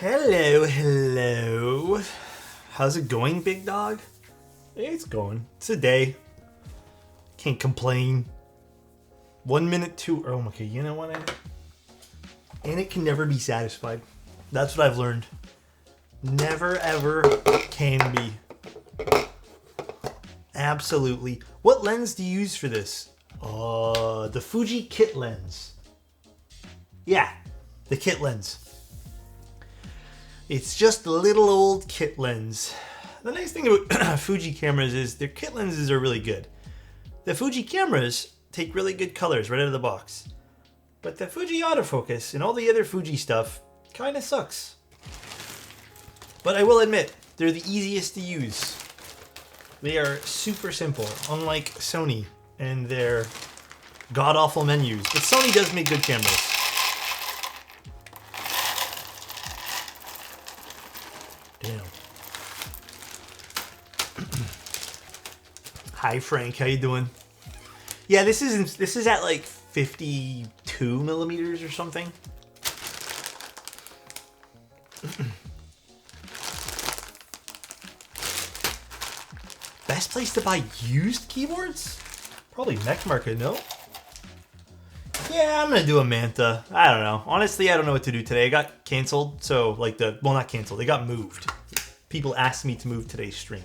Hello, hello. How's it going, big dog? It's going. It's a day. Can't complain. 1 minute too. Oh, okay. You know what? And it can never be satisfied. That's what I've learned. Never ever can be. Absolutely. What lens do you use for this? The Fuji kit lens. Yeah, the kit lens. It's just a little old kit lens. The nice thing about Fuji cameras is their kit lenses are really good. The Fuji cameras take really good colors right out of the box. But the Fuji autofocus and all the other Fuji stuff kind of sucks. But I will admit, they're the easiest to use. They are super simple, unlike Sony and their god-awful menus. But Sony does make good cameras. Damn. Hi Frank, how you doing? Yeah, this is at like 52 millimeters or something. Best place to buy used keyboards? Probably Mech Market, no? Yeah, I'm gonna do a Manta. I don't know. Honestly, I don't know what to do today. I got canceled, so not canceled. They got moved. People asked me to move today's stream.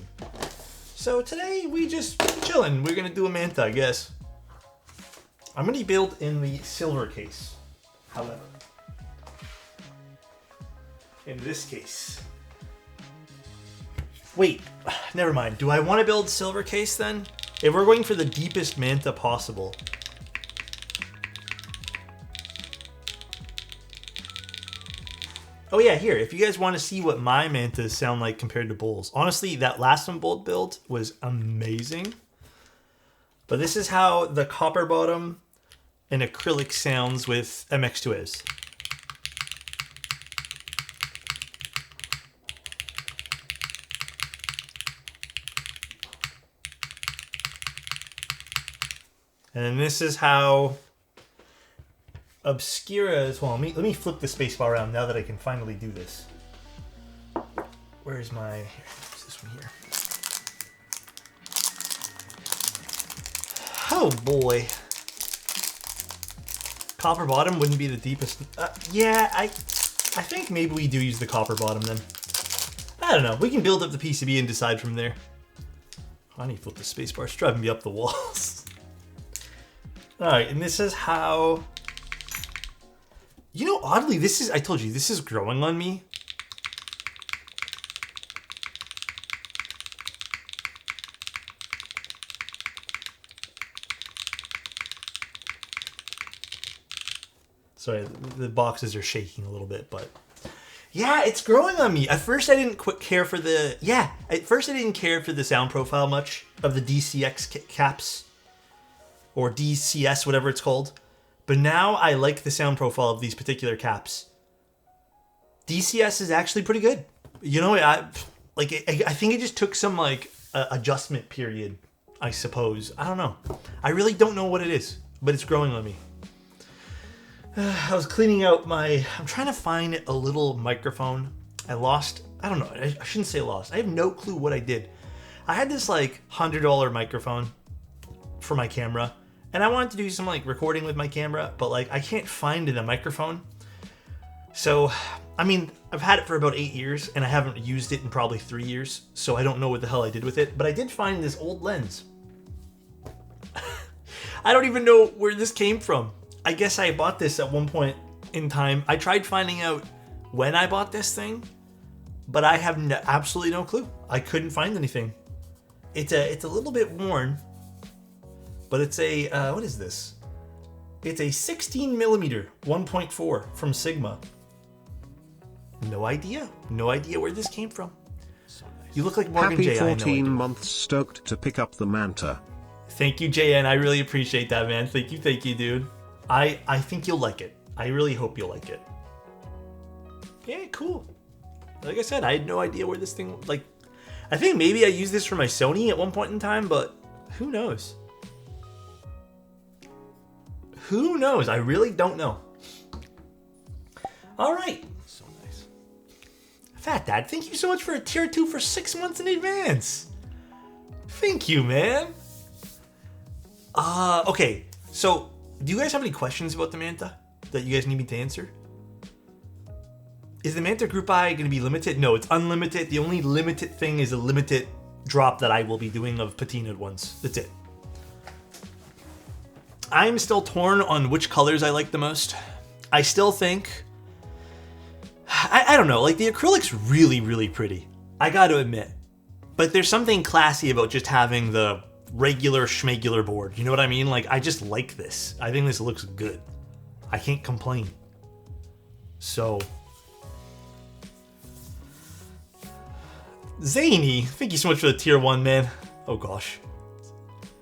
So today we just chilling. We're gonna do a Manta, I guess. I'm gonna build in the silver case. However, in this case. Wait, never mind. Do I want to build silver case then? If we're going for the deepest Manta possible. Oh yeah, here, if you guys want to see what my Mantas sound like compared to Bull's. Honestly, that last one Bull build was amazing. But this is how the copper bottom and acrylic sounds with MX2As. And then this is how Obscura as well. Let me flip the spacebar around now that I can finally do this. Where's my... Here's this one here. Oh boy. Copper bottom wouldn't be the deepest. Yeah, I think maybe we do use the copper bottom then. I don't know. We can build up the PCB and decide from there. I need to flip the spacebar. It's driving me up the walls. Alright, and this is how... You know, oddly, I told you, this is growing on me. Sorry, the boxes are shaking a little bit, but... Yeah, it's growing on me. At first, I didn't care for the... Yeah, at first I didn't care for the sound profile much of the DCX caps. Or DCS, whatever it's called. But now I like the sound profile of these particular caps. DCS is actually pretty good. You know, I think it just took some adjustment period, I suppose. I don't know. I really don't know what it is, but it's growing on me. I was cleaning out I'm trying to find a little microphone. I don't know. I shouldn't say lost. I have no clue what I did. I had this $100 microphone for my camera. And I wanted to do some recording with my camera, but I can't find the microphone. So, I mean, I've had it for about 8 years and I haven't used it in probably 3 years. So I don't know what the hell I did with it, but I did find this old lens. I don't even know where this came from. I guess I bought this at one point in time. I tried finding out when I bought this thing, but I have absolutely no clue. I couldn't find anything. It's a little bit worn. But it's a, what is this? It's a 16 millimeter 1.4 from Sigma. No idea. No idea where this came from. So nice. You look like Morgan J. Happy 14 months stoked to pick up the Manta. Thank you, JN. I really appreciate that, man. Thank you, dude. I think you'll like it. I really hope you'll like it. Yeah, cool. Like I said, I had no idea where this thing, I think maybe I used this for my Sony at one point in time, but who knows? Who knows? I really don't know. All right. So nice. Fat Dad, thank you so much for a tier 2 for 6 months in advance. Thank you, man. Okay, so do you guys have any questions about the Manta that you guys need me to answer? Is the Manta Group I going to be limited? No, it's unlimited. The only limited thing is a limited drop that I will be doing of patinaed ones. That's it. I'm still torn on which colors I like the most. I still think... I don't know, like the acrylic's really, really pretty. I gotta admit. But there's something classy about just having the regular schmegular board. You know what I mean? Like, I just like this. I think this looks good. I can't complain. So... Zany, thank you so much for the tier 1, man. Oh gosh.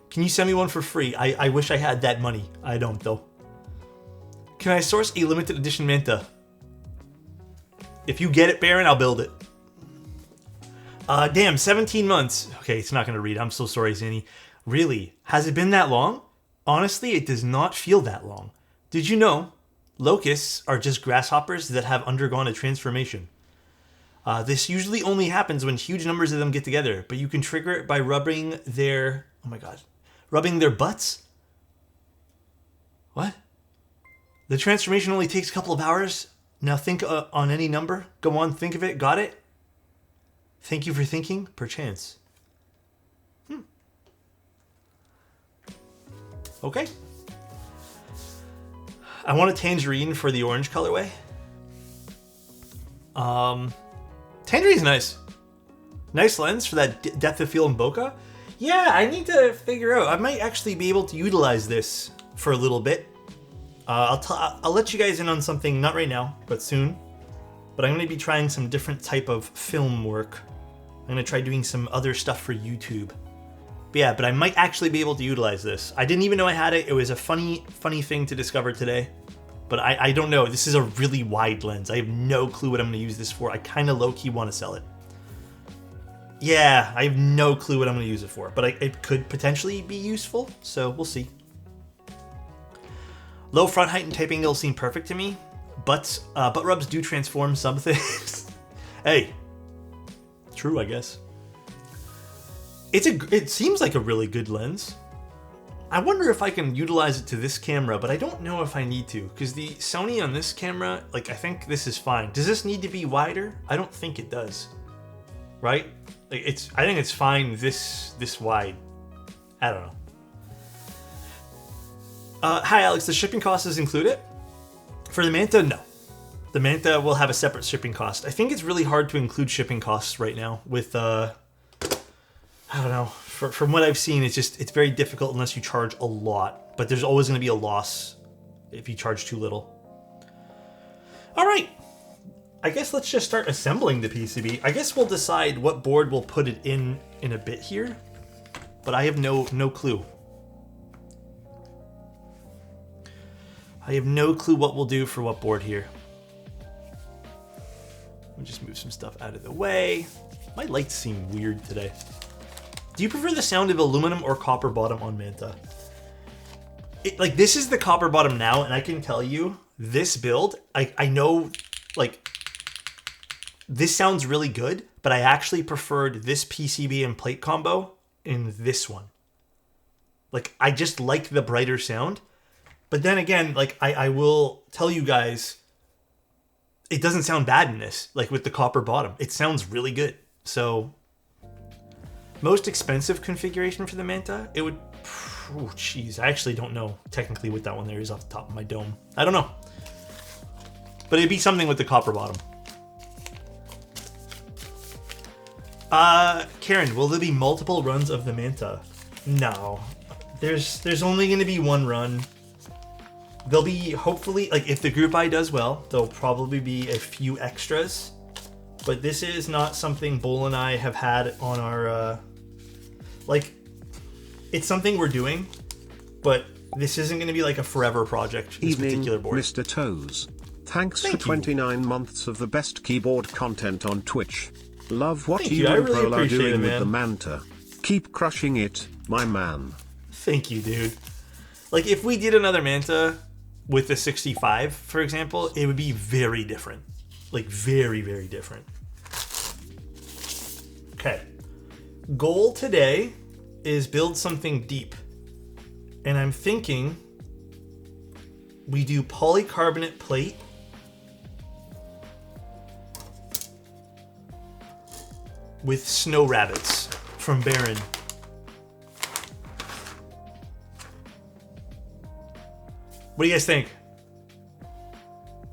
Can you send me one for free? I wish I had that money. I don't, though. Can I source a limited edition Manta? If you get it, Baron, I'll build it. Damn, 17 months. Okay, it's not going to read. I'm so sorry, Zany. Really? Has it been that long? Honestly, it does not feel that long. Did you know locusts are just grasshoppers that have undergone a transformation? This usually only happens when huge numbers of them get together, but you can trigger it by rubbing their... Oh my god. Rubbing their butts? What? The transformation only takes a couple of hours? Now think on any number. Go on, think of it. Got it? Thank you for thinking. Perchance. Okay. I want a tangerine for the orange colorway. Tangerine's nice. Nice lens for that depth of field in bokeh. Yeah, I need to figure out. I might actually be able to utilize this for a little bit. I'll let you guys in on something, not right now, but soon. But I'm going to be trying some different type of film work. I'm going to try doing some other stuff for YouTube. But yeah, but I might actually be able to utilize this. I didn't even know I had it. It was a funny thing to discover today. But I don't know. This is a really wide lens. I have no clue what I'm going to use this for. I kind of low-key want to sell it. Yeah, I have no clue what I'm going to use it for. But it could potentially be useful, so we'll see. Low front height and type angle seem perfect to me. Butt rubs do transform some things. Hey, true, I guess. It seems like a really good lens. I wonder if I can utilize it to this camera, but I don't know if I need to, because the Sony on this camera, like, I think this is fine. Does this need to be wider? I don't think it does. Right? Like, I think it's fine this wide. I don't know. Hi, Alex. The shipping cost is included? For the Manta, no. The Manta will have a separate shipping cost. I think it's really hard to include shipping costs right now with, I don't know. From what I've seen, it's very difficult unless you charge a lot. But there's always going to be a loss if you charge too little. All right. I guess let's just start assembling the PCB. I guess we'll decide what board we'll put it in a bit here. But I have no clue. I have no clue what we'll do for what board here. Let me just move some stuff out of the way. My lights seem weird today. Do you prefer the sound of aluminum or copper bottom on Manta? Like, this is the copper bottom now, and I can tell you, this build, I know, like, this sounds really good, but I actually preferred this PCB and plate combo in this one. Like, I just like the brighter sound. But then again, like, I will tell you guys, it doesn't sound bad in this, like with the copper bottom. It sounds really good. So, most expensive configuration for the Manta, it would, oh jeez, I actually don't know technically what that one there is off the top of my dome. I don't know. But it'd be something with the copper bottom. Karen, will there be multiple runs of the Manta? No. There's only going to be one run. There'll be, hopefully, like, if the Group I does well, there'll probably be a few extras. But this is not something Bull and I have had on our, like, it's something we're doing, but this isn't going to be like a forever project, this particular board. Mr. Toes. Thanks for 29 months of the best keyboard content on Twitch. Love what you and Prol are doing with the Manta. Keep crushing it, my man. Thank you, dude. Like, if we did another Manta with the 65, for example, it would be very different. Like, very, very different. Okay. Goal today is build something deep. And I'm thinking we do polycarbonate plate with snow rabbits from Baron. What do you guys think?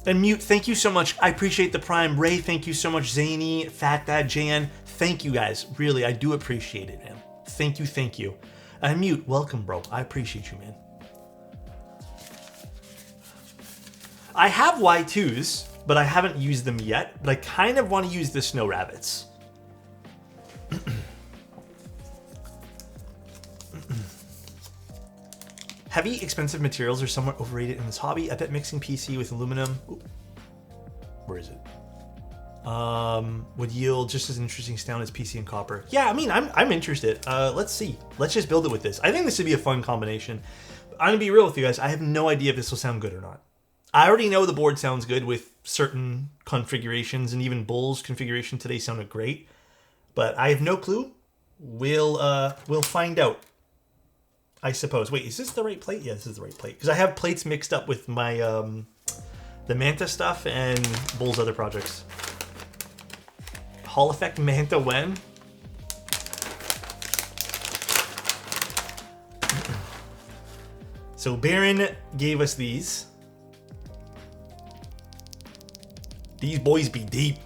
And Mute, thank you so much. I appreciate the Prime. Ray, thank you so much. Zany, Fat Dad, Jan, thank you guys. Really, I do appreciate it, man. Thank you, thank you. And Mute, welcome, bro. I appreciate you, man. I have Y2s, but I haven't used them yet. But I kind of want to use the snow rabbits. Heavy, expensive materials are somewhat overrated in this hobby. I bet mixing PC with aluminum... Ooh, where is it? Would yield just as interesting sound as PC and copper. Yeah, I mean, I'm interested. Let's see. Let's just build it with this. I think this would be a fun combination. I'm going to be real with you guys. I have no idea if this will sound good or not. I already know the board sounds good with certain configurations, and even Bull's configuration today sounded great. But I have no clue. We'll find out, I suppose. Wait, is this the right plate? Yeah, this is the right plate. Because I have plates mixed up with my the Manta stuff and Bull's other projects. Hall Effect Manta when? So Baron gave us these. These boys be deep.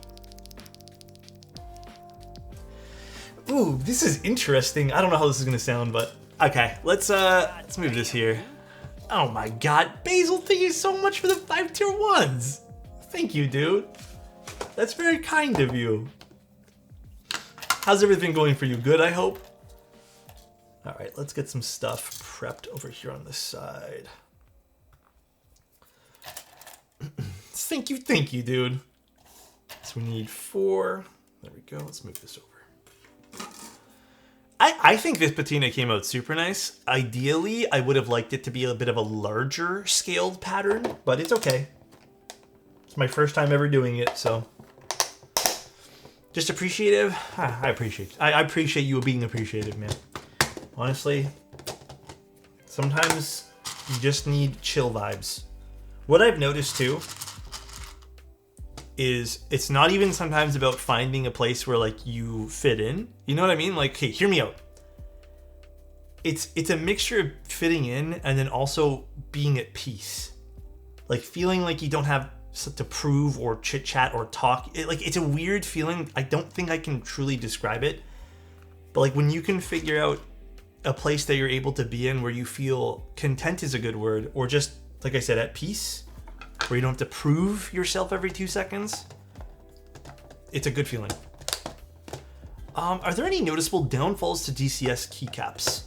Ooh, this is interesting. I don't know how this is gonna sound, but okay, let's move this here. Oh my god, Basil, thank you so much for the 5 tier 1s. Thank you, dude. That's very kind of you. How's everything going for you? Good, I hope? Alright, let's get some stuff prepped over here on this side. Thank you, dude. So we need 4. There we go. Let's move this over. I think this patina came out super nice. Ideally, I would have liked it to be a bit of a larger scaled pattern, but it's okay. It's my first time ever doing it, so just appreciative. I appreciate you being appreciative, man. Honestly, sometimes you just need chill vibes. What I've noticed too is it's not even sometimes about finding a place where like you fit in. You know what I mean? Like, hey, hear me out. It's a mixture of fitting in and then also being at peace. Like feeling like you don't have to prove or chit chat or talk. It's a weird feeling. I don't think I can truly describe it. But like when you can figure out a place that you're able to be in where you feel content is a good word, or just, like I said, at peace, where you don't have to prove yourself every 2 seconds, it's a good feeling. Are there any noticeable downfalls to DCS keycaps?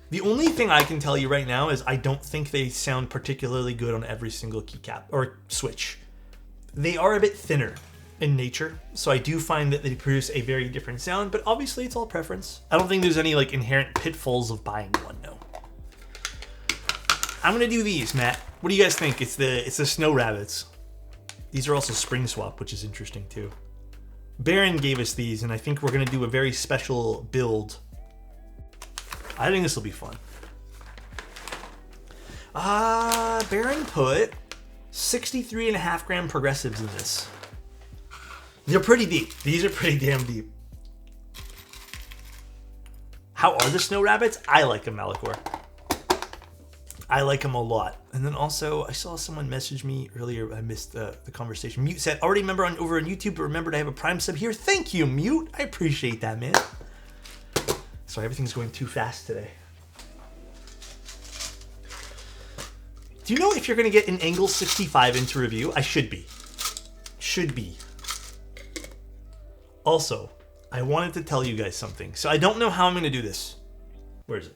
The only thing I can tell you right now is I don't think they sound particularly good on every single keycap or switch. They are a bit thinner in nature, so I do find that they produce a very different sound, but obviously it's all preference. I don't think there's any like inherent pitfalls of buying one, no. I'm gonna do these, Matt. What do you guys think? It's the snow rabbits. These are also spring swap, which is interesting too. Baron gave us these, and I think we're gonna do a very special build. I think this will be fun. Baron put 63.5 gram progressives in this. They're pretty deep. These are pretty damn deep. How are the snow rabbits? I like them, Malachor. I like them a lot. And then also, I saw someone message me earlier. I missed the conversation. Mute said, already member over on YouTube, but remembered I have a Prime sub here. Thank you, Mute. I appreciate that, man. Sorry, everything's going too fast today. Do you know if you're going to get an Angle 65 into review? I should be. Should be. Also, I wanted to tell you guys something. So I don't know how I'm going to do this. Where is it?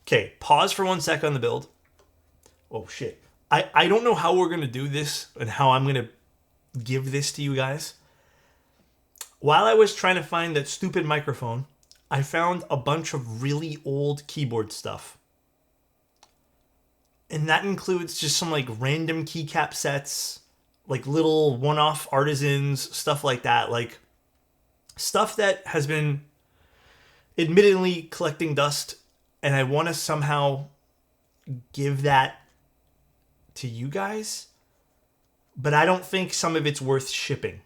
Okay, pause for 1 sec on the build. Oh, shit. I don't know how we're going to do this and how I'm going to give this to you guys. While I was trying to find that stupid microphone, I found a bunch of really old keyboard stuff. And that includes just some like random keycap sets, like little one-off artisans, stuff like that. Like stuff that has been admittedly collecting dust, and I want to somehow give that to you guys, but I don't think some of it's worth shipping.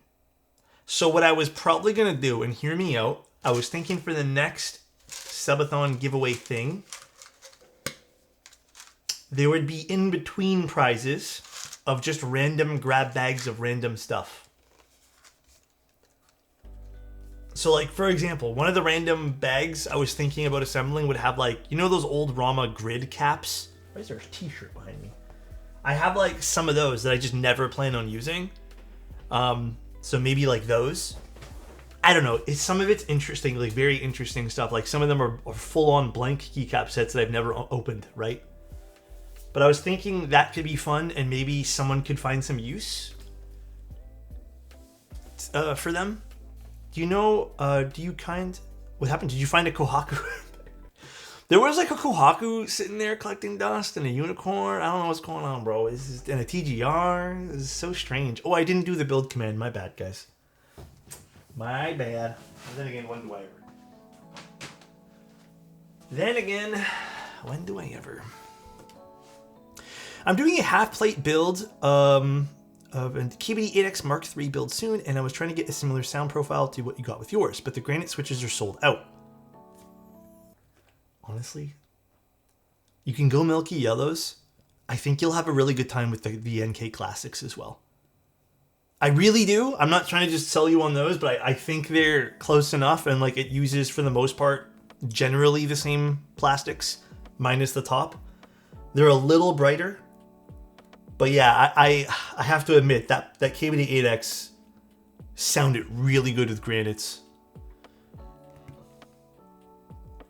So what I was probably going to do, and hear me out, I was thinking for the next subathon giveaway thing, there would be in-between prizes of just random grab bags of random stuff. So, like, for example, one of the random bags I was thinking about assembling would have, like, you know those old Rama grid caps? Why is there a t-shirt behind me? I have, like, some of those that I just never plan on using. So maybe, like, those. I don't know. Some of it's interesting, like, very interesting stuff. Like, some of them are full-on blank keycap sets that I've never opened, right? But I was thinking that could be fun, and maybe someone could find some use for them. Do you know, what happened? Did you find a Kohaku? There was like a Kohaku sitting there collecting dust and a unicorn. I don't know what's going on, bro. And a TGR. This is so strange. Oh, I didn't do the build command. My bad, guys. My bad. And then again, when do I ever? Then again, when do I ever? I'm doing a half plate build of a KBD 8X Mark III build soon, and I was trying to get a similar sound profile to what you got with yours, but the granite switches are sold out. Honestly, you can go Milky Yellows. I think you'll have a really good time with the NK Classics as well. I really do. I'm not trying to just sell you on those, but I think they're close enough, and like it uses, for the most part, generally the same plastics, minus the top. They're a little brighter. But yeah, I have to admit that KBD 8X sounded really good with granites.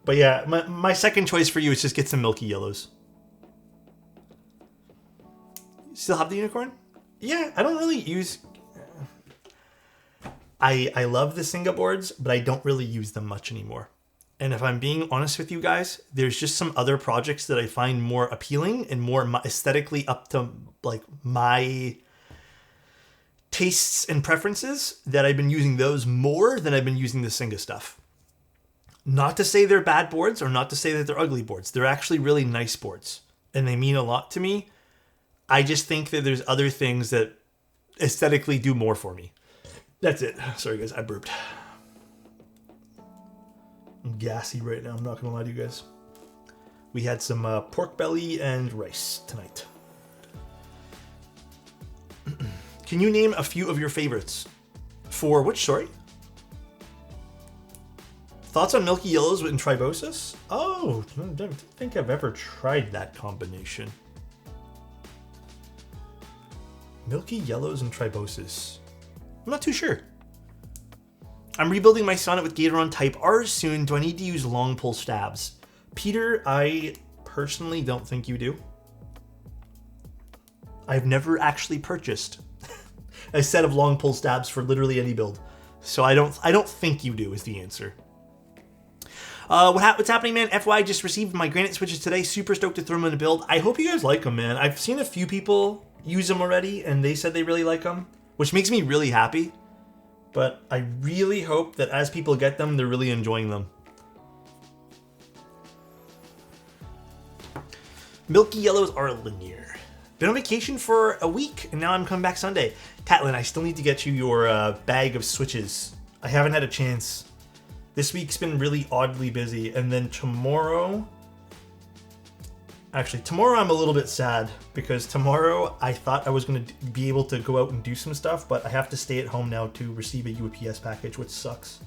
But yeah, my second choice for you is just get some Milky Yellows. Still have the unicorn? Yeah, I don't really use... I love the Singa boards, but I don't really use them much anymore. And if I'm being honest with you guys, there's just some other projects that I find more appealing and more aesthetically up to like my tastes and preferences, that I've been using those more than I've been using the Singa stuff. Not to say they're bad boards, or not to say that they're ugly boards. They're actually really nice boards, and they mean a lot to me. I just think that there's other things that aesthetically do more for me. That's it. Sorry guys, I burped. I'm gassy right now, I'm not gonna lie to you guys. We had some pork belly and rice tonight. Can you name a few of your favorites? For which, sorry? Thoughts on Milky Yellows and Tribosis? Oh, I don't think I've ever tried that combination. Milky Yellows and Tribosis. I'm not too sure. I'm rebuilding my Sonnet with Gatoron Type R soon. Do I need to use long pull stabs? Peter, I personally don't think you do. I've never actually purchased a set of long pull stabs for literally any build. So I don't think you do is the answer. What's happening, man? FY, just received my granite switches today. Super stoked to throw them in a build. I hope you guys like them, man. I've seen a few people use them already, and they said they really like them, which makes me really happy. But I really hope that as people get them, they're really enjoying them. Milky Yellows are linear. Been on vacation for a week, and now I'm coming back Sunday. Tatlin, I still need to get you your bag of switches. I haven't had a chance. This week's been really oddly busy, and then tomorrow... Actually, tomorrow I'm a little bit sad, because tomorrow I thought I was going to be able to go out and do some stuff, but I have to stay at home now to receive a UPS package, which sucks.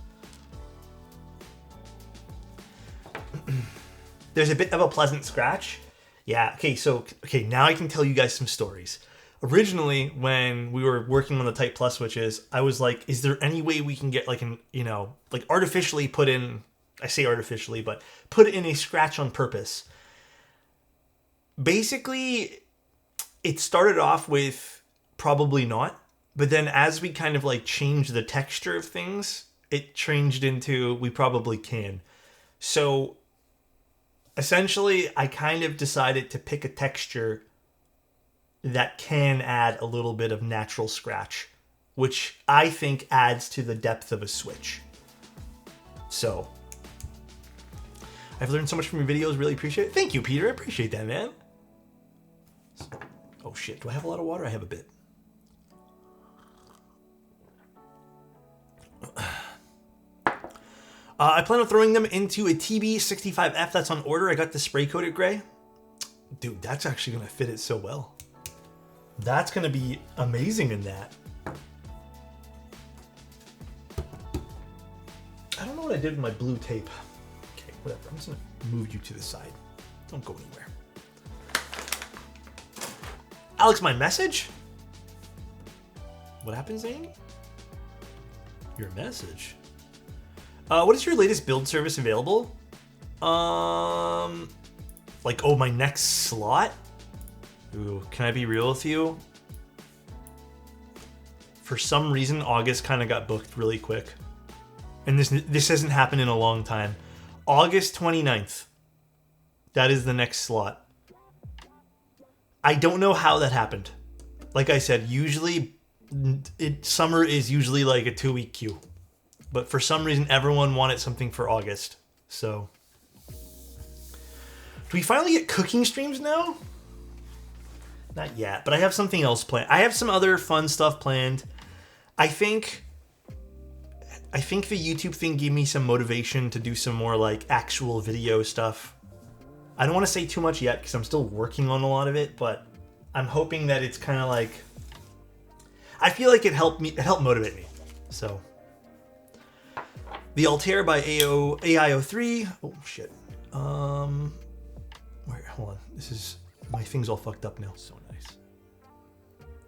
There's a bit of a pleasant scratch. Yeah, okay, now I can tell you guys some stories. Originally, when we were working on the Type Plus switches, I was like, is there any way we can get like an, like artificially put in, I say artificially, but put in a scratch on purpose. Basically, it started off with probably not, but then as we kind of like changed the texture of things, it changed into we probably can. So essentially, I kind of decided to pick a texture that can add a little bit of natural scratch, which I think adds to the depth of a switch. So I've learned so much from your videos. Really appreciate it. Thank you, Peter. I appreciate that, man. Oh shit, do I have a lot of water? I have a bit. I plan on throwing them into a TB65F that's on order. I got the spray coated gray. Dude, that's actually going to fit it so well. That's going to be amazing in that. I don't know what I did with my blue tape. Okay, whatever. I'm just going to move you to the side. Don't go anywhere. Alex, my message? What happened, Zane? Your message? What is your latest build service available? Like, oh, my next slot? Ooh, can I be real with you? For some reason, August kind of got booked really quick. And this hasn't happened in a long time. August 29th. That is the next slot. I don't know how that happened. Like I said, usually, summer is usually like a 2-week queue. But for some reason, everyone wanted something for August. So, do we finally get cooking streams now? Not yet, but I have something else planned. I have some other fun stuff planned. I think the YouTube thing gave me some motivation to do some more like actual video stuff. I don't want to say too much yet because I'm still working on a lot of it, but I'm hoping that it's kind of like, I feel like it helped motivate me. So, the Altair by AIO3. Oh shit. Wait, hold on. This is, my thing's all fucked up now. So nice.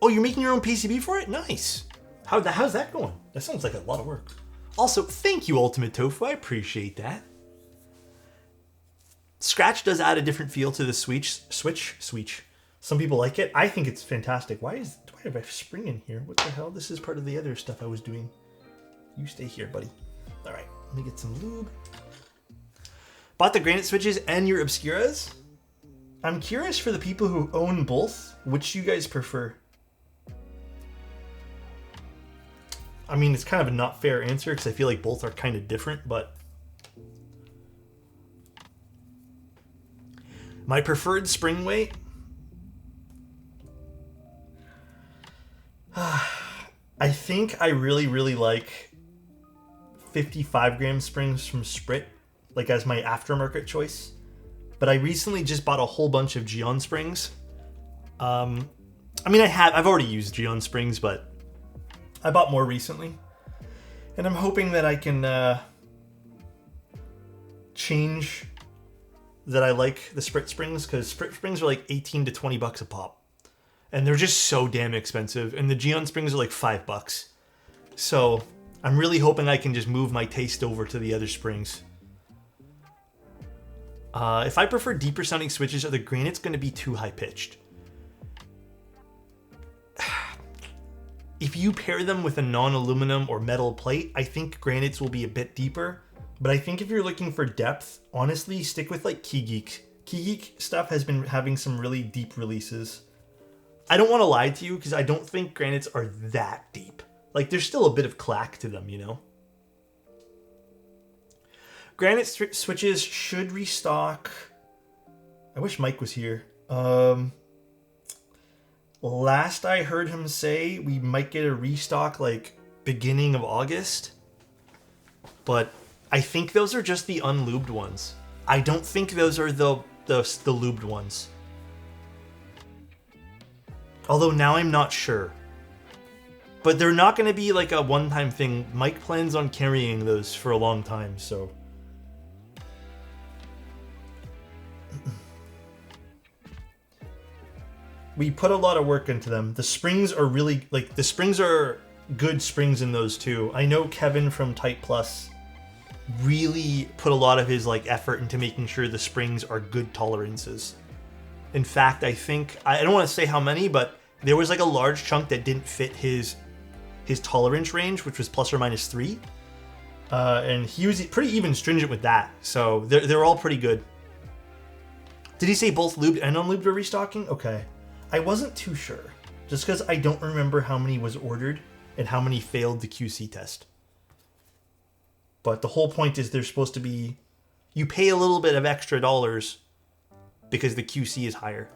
Oh, you're making your own PCB for it? Nice. How's that going? That sounds like a lot of work. Also, thank you, Ultimate Tofu. I appreciate that. Scratch does add a different feel to the switch. Some people like it. I think it's fantastic. Do I have a spring in here? What the hell? This is part of the other stuff I was doing. You stay here, buddy. All right, let me get some lube. Bought the granite switches and your Obscuras. I'm curious for the people who own both, which you guys prefer? I mean, it's kind of a not fair answer because I feel like both are kind of different, but my preferred spring weight. I think I really, really like 55 gram springs from Sprit, like as my aftermarket choice. But I recently just bought a whole bunch of Geon springs. I mean, I've already used Geon springs, but I bought more recently. And I'm hoping that I can change that I like the Sprit springs, because Sprit springs are like 18 to 20 bucks a pop. And they're just so damn expensive. And the Geon springs are like $5. So I'm really hoping I can just move my taste over to the other springs. If I prefer deeper sounding switches, are the granites going to be too high pitched? If you pair them with a non-aluminum or metal plate, I think granites will be a bit deeper. But I think if you're looking for depth, honestly, stick with like KeyGeek. KeyGeek stuff has been having some really deep releases. I don't want to lie to you because I don't think granites are that deep. Like, there's still a bit of clack to them, you know? Granite switches should restock. I wish Mike was here. Last I heard him say, we might get a restock like beginning of August. But I think those are just the unlubed ones. I don't think those are the lubed ones. Although now I'm not sure. But they're not going to be like a one-time thing. Mike plans on carrying those for a long time, so. We put a lot of work into them. The springs are really, like, the springs are good springs in those too. I know Kevin from Tight Plus really put a lot of his, like, effort into making sure the springs are good tolerances. In fact, I think, I don't want to say how many, but there was like a large chunk that didn't fit his tolerance range, which was plus or minus 3. And he was pretty even stringent with that. So they're all pretty good. Did he say both lubed and unlubed are restocking? Okay. I wasn't too sure. Just because I don't remember how many was ordered and how many failed the QC test. But the whole point is there's supposed to be, you pay a little bit of extra dollars because the QC is higher.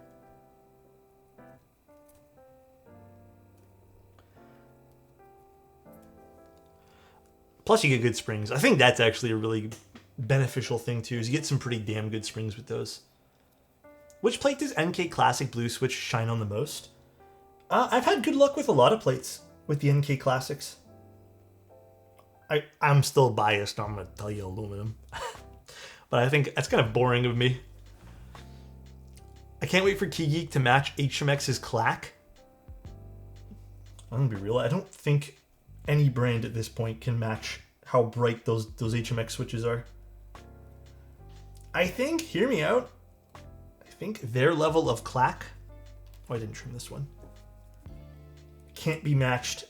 Plus you get good springs. I think that's actually a really beneficial thing too, is you get some pretty damn good springs with those. Which plate does NK Classic Blue Switch shine on the most? I've had good luck with a lot of plates with the NK Classics. I'm still biased, I'm going to tell you aluminum. But I think that's kind of boring of me. I can't wait for KeyGeek to match HMX's clack. I'm going to be real, I don't think any brand at this point can match how bright those HMX switches are. I think, hear me out, I think their level of clack, oh I didn't trim this one, can't be matched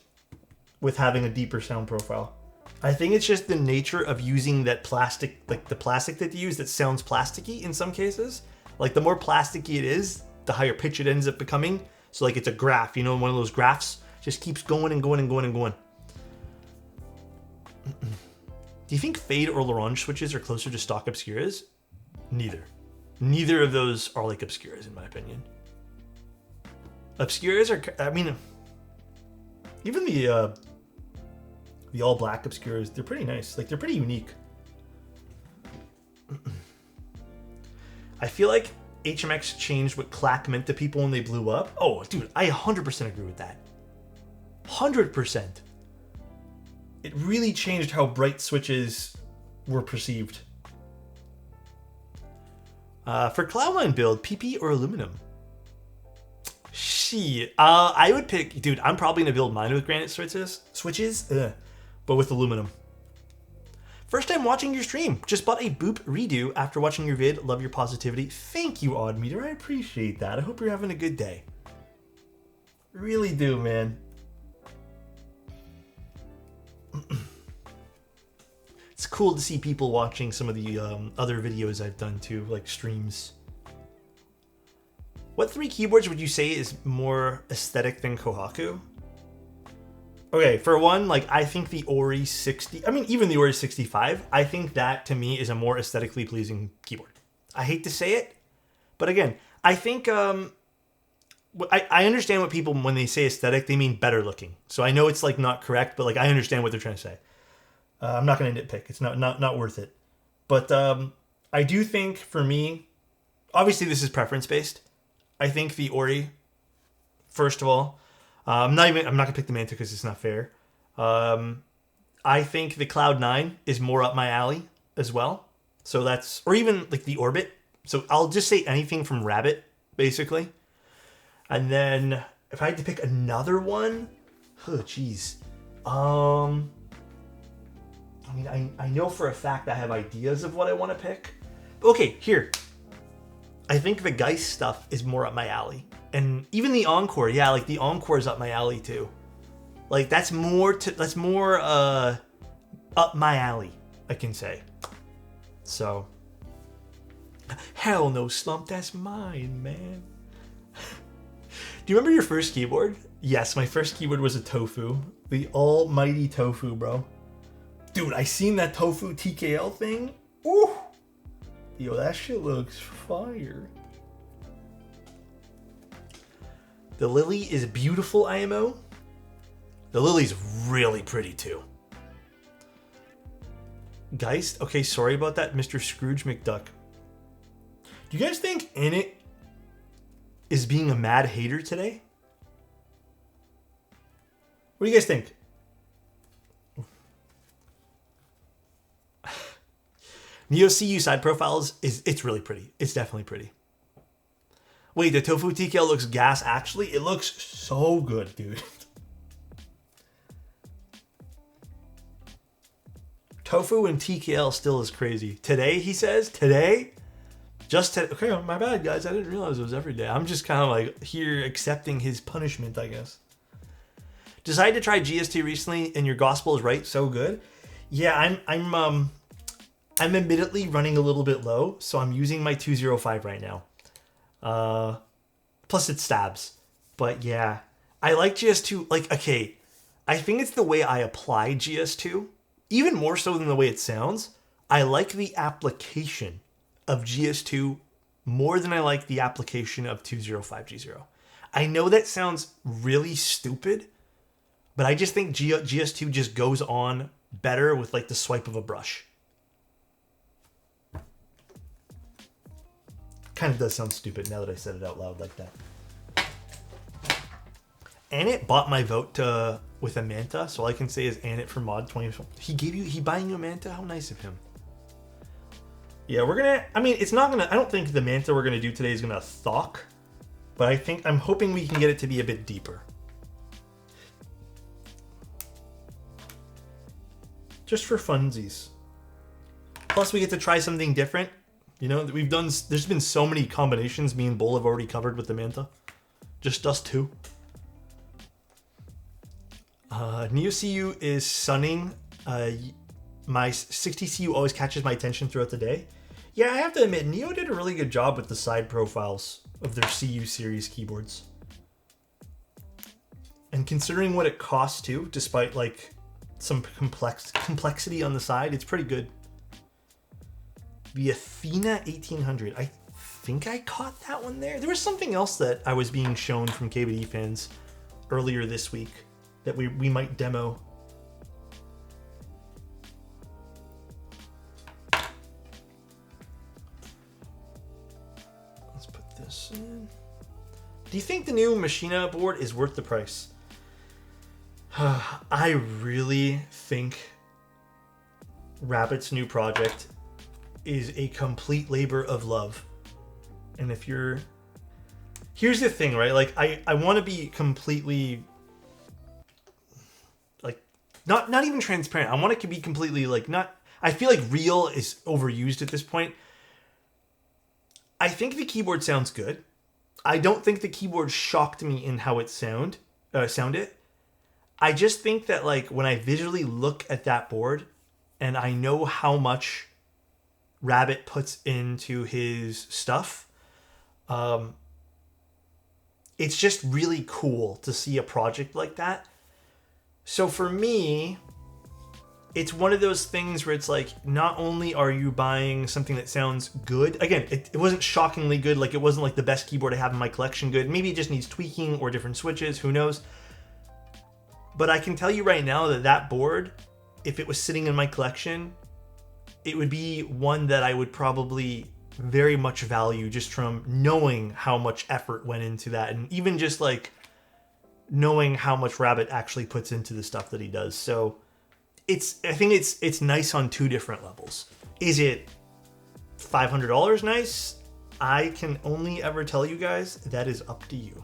with having a deeper sound profile. I think it's just the nature of using that plastic, like the plastic that they use that sounds plasticky in some cases. Like the more plasticky it is, the higher pitch it ends up becoming. So like it's a graph, you know, one of those graphs just keeps going and going and going and going. Do you think Fade or Larange switches are closer to stock Obscuras? Neither. Neither of those are like Obscuras in my opinion. Obscuras are, I mean, even the all black Obscuras, they're pretty nice. Like they're pretty unique. I feel like HMX changed what clack meant to people when they blew up. Oh, dude, I 100% agree with that. 100%. It really changed how bright switches were perceived. For Cloudline build, PP or aluminum? Shit. I would pick, dude, I'm probably gonna build mine with granite switches, but with aluminum. First time watching your stream. Just bought a boop redo after watching your vid. Love your positivity. Thank you, Odd Meter. I appreciate that. I hope you're having a good day. Really do, man. It's cool to see people watching some of the other videos I've done too, like streams. What 3 keyboards would you say is more aesthetic than Kohaku? Okay, for one, like I think the Ori 60, I mean even the Ori 65, I think that to me is a more aesthetically pleasing keyboard. I hate to say it, but again, I think I understand what people, when they say aesthetic, they mean better looking. So I know it's like not correct, but like I understand what they're trying to say. I'm not going to nitpick. It's not worth it. But I do think for me, obviously this is preference based. I think the Ori, first of all, I'm not gonna pick the Manta because it's not fair. I think the Cloud 9 is more up my alley as well. So that's, or even like the Orbit. So I'll just say anything from Rabbit, basically. And then if I had to pick another one, oh geez. I mean, I know for a fact I have ideas of what I want to pick. Okay, here. I think the Geist stuff is more up my alley. And even the Encore, yeah, like the Encore is up my alley too. Like that's more up my alley, I can say. So, hell no, Slump, that's mine, man. Do you remember your first keyboard? Yes, my first keyboard was a Tofu. The almighty Tofu, bro. Dude, I seen that Tofu TKL thing. Ooh. Yo, that shit looks fire. The Lily is beautiful, IMO. The Lily's really pretty too. Geist? Okay, sorry about that, Mr. Scrooge McDuck. Do you guys think Init is being a mad hater today? What do you guys think? Neo CU side profiles it's really pretty. It's definitely pretty. Wait, the Tofu TKL looks gas actually? It looks so good, dude. Tofu and TKL still is crazy. Today, he says? Today? Okay, my bad, guys. I didn't realize it was every day. I'm just kind of like here accepting his punishment, I guess. Decided to try GST recently, and your gospel is right. So good. Yeah, I'm admittedly running a little bit low, so I'm using my 205 right now. Plus it stabs. But yeah, I like GS2. Like, okay, I think it's the way I apply GS2. even more so than the way it sounds, I like the application of GS2 more than I like the application of 205G0. I know that sounds really stupid, but I just think GS2 just goes on better with like the swipe of a brush. Kind of does sound stupid now that I said it out loud like that. Anit bought my vote with a Manta, so all I can say is Anit for mod 20. He buying you a Manta? How nice of him. Yeah, we're gonna, I mean, it's not gonna, I don't think the Manta we're gonna do today is gonna thawk, but I'm hoping we can get it to be a bit deeper. Just for funsies. Plus we get to try something different. You know, there's been so many combinations me and Bull have already covered with the Manta. Just us two. NeoCU is sunning. My 60CU always catches my attention throughout the day. Yeah, I have to admit, Neo did a really good job with the side profiles of their CU series keyboards. And considering what it costs too, despite like some complexity on the side, it's pretty good. The Athena 1800. I think I caught that one there. There was something else that I was being shown from KBD fans earlier this week that we might demo. Let's put this in. Do you think the new Machina board is worth the price? I really think Rabbit's new project is a complete labor of love. And if you're... Here's the thing, right? Like, I want to be completely... Like, not even transparent. I want it to be completely, like, not... I feel like real is overused at this point. I think the keyboard sounds good. I don't think the keyboard shocked me in how it sounded. I just think that, like, when I visually look at that board and I know how much Rabbit puts into his stuff, it's just really cool to see a project like that. So for me, it's one of those things where it's like, not only are you buying something that sounds good, again, it wasn't shockingly good, like it wasn't like the best keyboard I have in my collection good, maybe it just needs tweaking or different switches, who knows. But I can tell you right now that board, if it was sitting in my collection, it would be one that I would probably very much value just from knowing how much effort went into that, and even just like knowing how much Rabbit actually puts into the stuff that he does. So I think it's nice on two different levels. Is it $500 nice? I can only ever tell you guys that is up to you.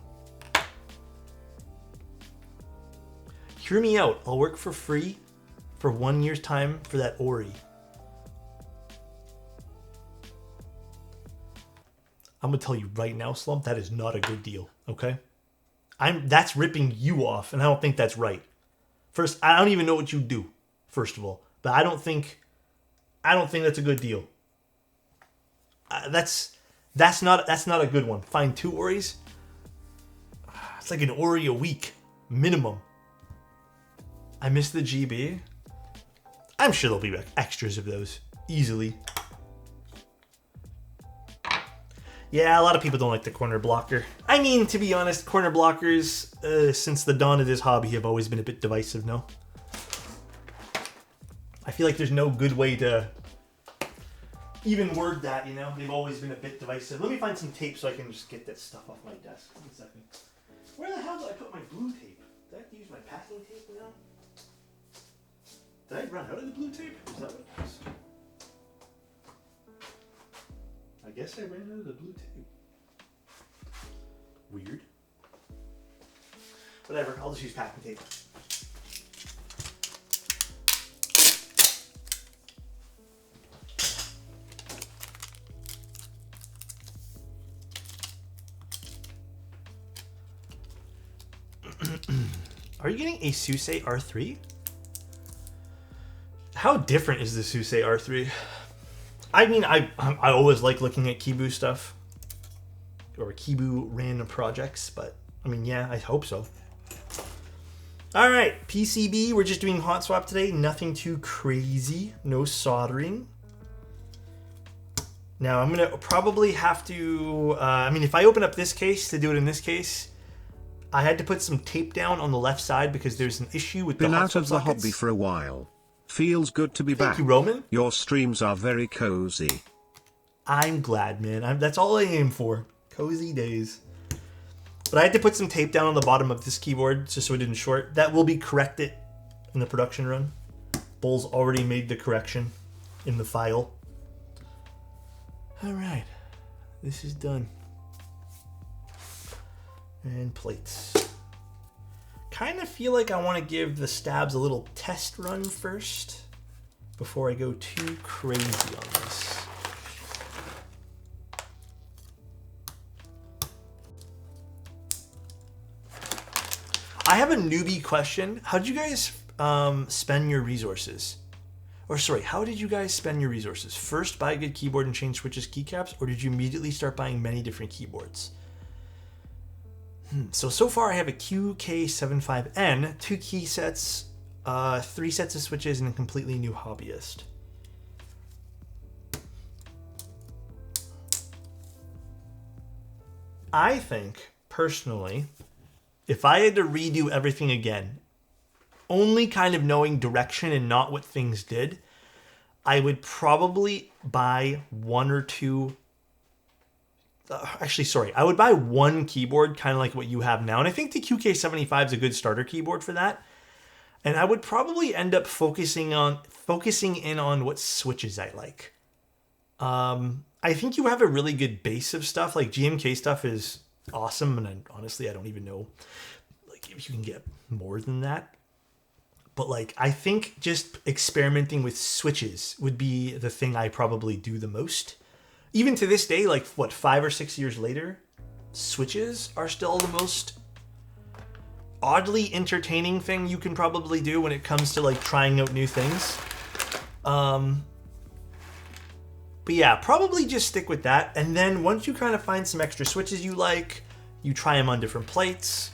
Hear me out. I'll work for free for 1 year's time for that Ori. I'm gonna tell you right now, Slump, that is not a good deal, okay? That's ripping you off, and I don't think that's right. First, I don't even know what you do, first of all. But I don't think that's a good deal. That's not a good one. Find 2 Oris. It's like an Ori a week, minimum. I miss the GB. I'm sure there'll be extras of those, easily. Yeah, a lot of people don't like the corner blocker. I mean, to be honest, corner blockers, since the dawn of this hobby, have always been a bit divisive, no? I feel like there's no good way to even word that, you know? They've always been a bit divisive. Let me find some tape so I can just get that stuff off my desk. 1 second. Where the hell did I put my blue tape? Did I have to use my packing tape now? Did I run out of the blue tape? Is that what it was? I guess I ran out of the blue tape. Weird. Whatever, I'll just use packing tape. Are you getting a Susei R3? How different is the Susei R3? I mean, I always like looking at Kibu stuff. Or Kibu random projects, but I mean, yeah, I hope so. All right, PCB, we're just doing hot swap today. Nothing too crazy, no soldering. Now I'm gonna probably have to, I mean, if I open up this case to do it in this case, I had to put some tape down on the left side because there's an issue with the hot swap sockets. Been out of the hobby for a while. Feels good to be back. Thank you, Roman. Your streams are very cozy. I'm glad, man. That's all I aim for. Cozy days. But I had to put some tape down on the bottom of this keyboard just so it didn't short. That will be corrected in the production run. Bull's already made the correction in the file. All right, this is done. And plates. Kind of feel like I want to give the stabs a little test run first before I go too crazy on this. I have a newbie question. How did you guys spend your resources? Or sorry, how did you guys spend your resources? First, buy a good keyboard and change switches, keycaps, or did you immediately start buying many different keyboards? So far I have a QK75N, 2 key sets, 3 sets of switches, and a completely new hobbyist. I think, personally, if I had to redo everything again, only kind of knowing direction and not what things did, I would probably buy one or two. Actually, sorry, I would buy one keyboard, kind of like what you have now. And I think the QK75 is a good starter keyboard for that. And I would probably end up focusing in on what switches I like. I think you have a really good base of stuff. Like GMK stuff is awesome. And honestly, I don't even know like if you can get more than that. But like, I think just experimenting with switches would be the thing I probably do the most. Even to this day, like what, 5 or 6 years later, switches are still the most oddly entertaining thing you can probably do when it comes to like trying out new things. But yeah, probably just stick with that. And then once you kind of find some extra switches you like, you try them on different plates.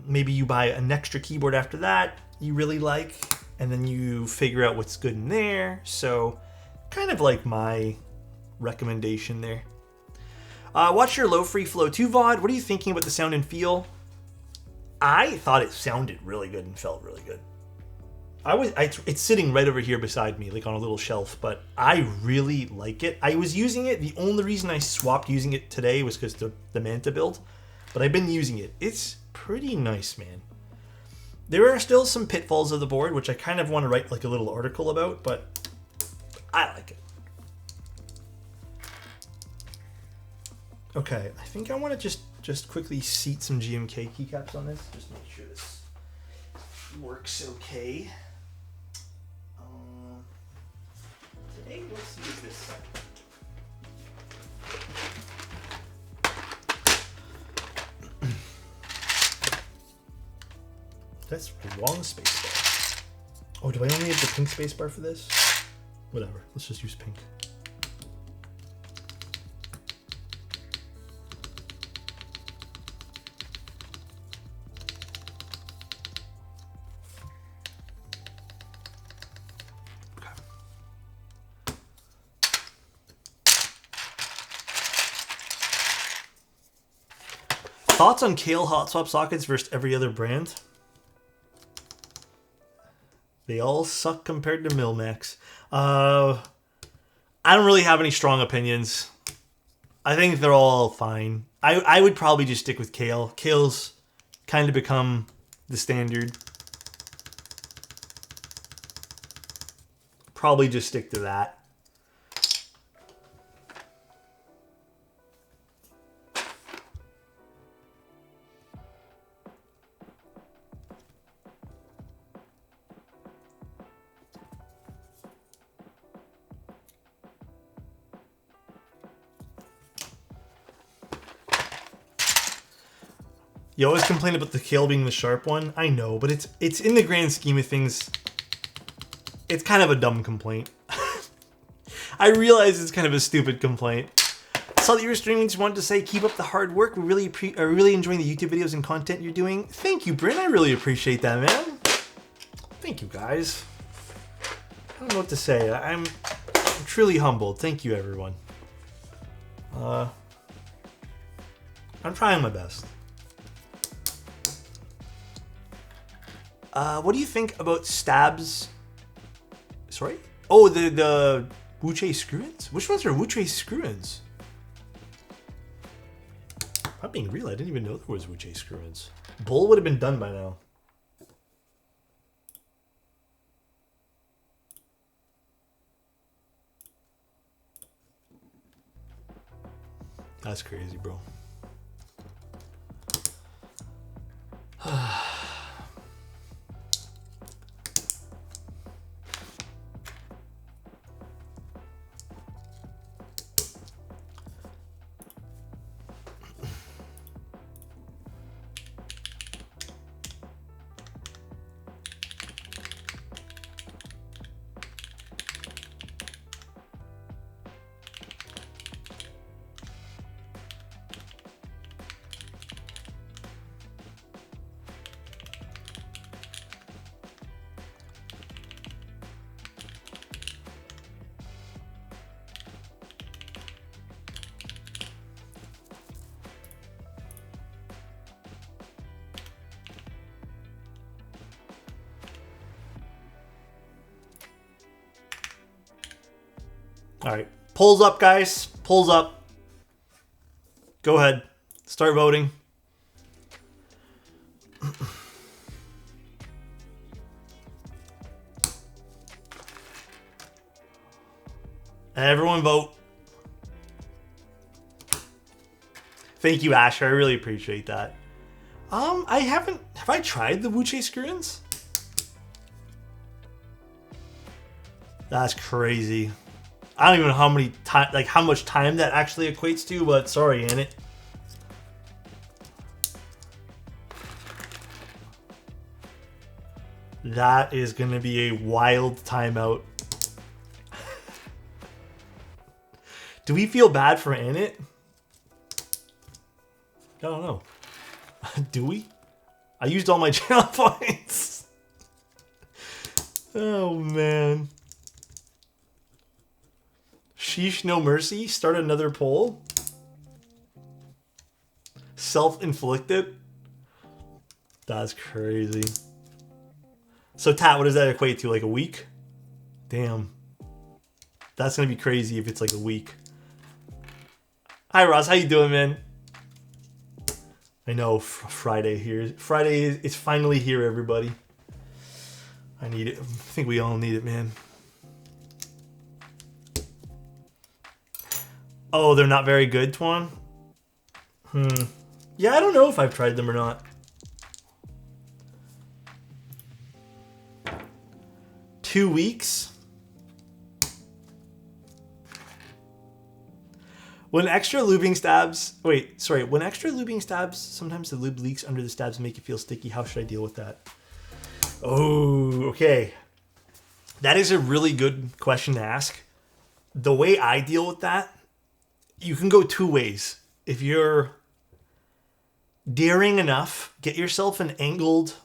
Maybe you buy an extra keyboard after that you really like, and then you figure out what's good in there. So kind of like my recommendation there. Watch your low free flow 2 VOD. What are you thinking about the sound and feel? I thought it sounded really good and felt really good. It's sitting right over here beside me, like on a little shelf, but I really like it. I was using it. The only reason I swapped using it today was because the Manta build, but I've been using it. It's pretty nice, man. There are still some pitfalls of the board, which I kind of want to write like a little article about, but I like it. Okay, I think I want to just quickly seat some GMK keycaps on this, just make sure this works okay. Today, let's use this side. That's the wrong spacebar. Oh, do I only have the pink spacebar for this? Whatever, let's just use pink. Thoughts on Kale hot swap sockets versus every other brand? They all suck compared to Milmax. I don't really have any strong opinions. I think they're all fine. I would probably just stick with Kale. Kale's kind of become the standard. Probably just stick to that. You always complain about the Kale being the sharp one. I know, but it's in the grand scheme of things, it's kind of a dumb complaint. I realize it's kind of a stupid complaint. saw that you were streaming. Just wanted to say, keep up the hard work. We really enjoying the YouTube videos and content you're doing. Thank you, Bryn. I really appreciate that, man. Thank you, guys. I don't know what to say. I'm truly humbled. Thank you, everyone. I'm trying my best. What do you think about stabs? Sorry? Oh, the Wuche screw-ins? Which ones are Wuche screw-ins? I'm being real, I didn't even know there was Wuche screw-ins. Bull would have been done by now. That's crazy, bro. All right, polls up, guys. Polls up. Go ahead. Start voting. Everyone vote. Thank you, Asher. I really appreciate that. Have I tried the Wuche screw-ins? That's crazy. I don't even know how much time that actually equates to, but sorry, Annette. That is going to be a wild timeout. Do we feel bad for Annette? I don't know. Do we? I used all my channel points. Oh, man. Sheesh, no mercy. Start another poll. Self-inflicted. That's crazy. So, Tat, what does that equate to? Like a week? Damn. That's going to be crazy if it's like a week. Hi, Ross. How you doing, man? I know, Friday here. Friday is finally here, everybody. I need it. I think we all need it, man. Oh, they're not very good, Twan? Yeah, I don't know if I've tried them or not. Two weeks? When extra lubing stabs... Wait, sorry. When extra lubing stabs, sometimes the lube leaks under the stabs and make it feel sticky. How should I deal with that? Oh, okay. That is a really good question to ask. The way I deal with that, you can go two ways. If you're daring enough, get yourself an angled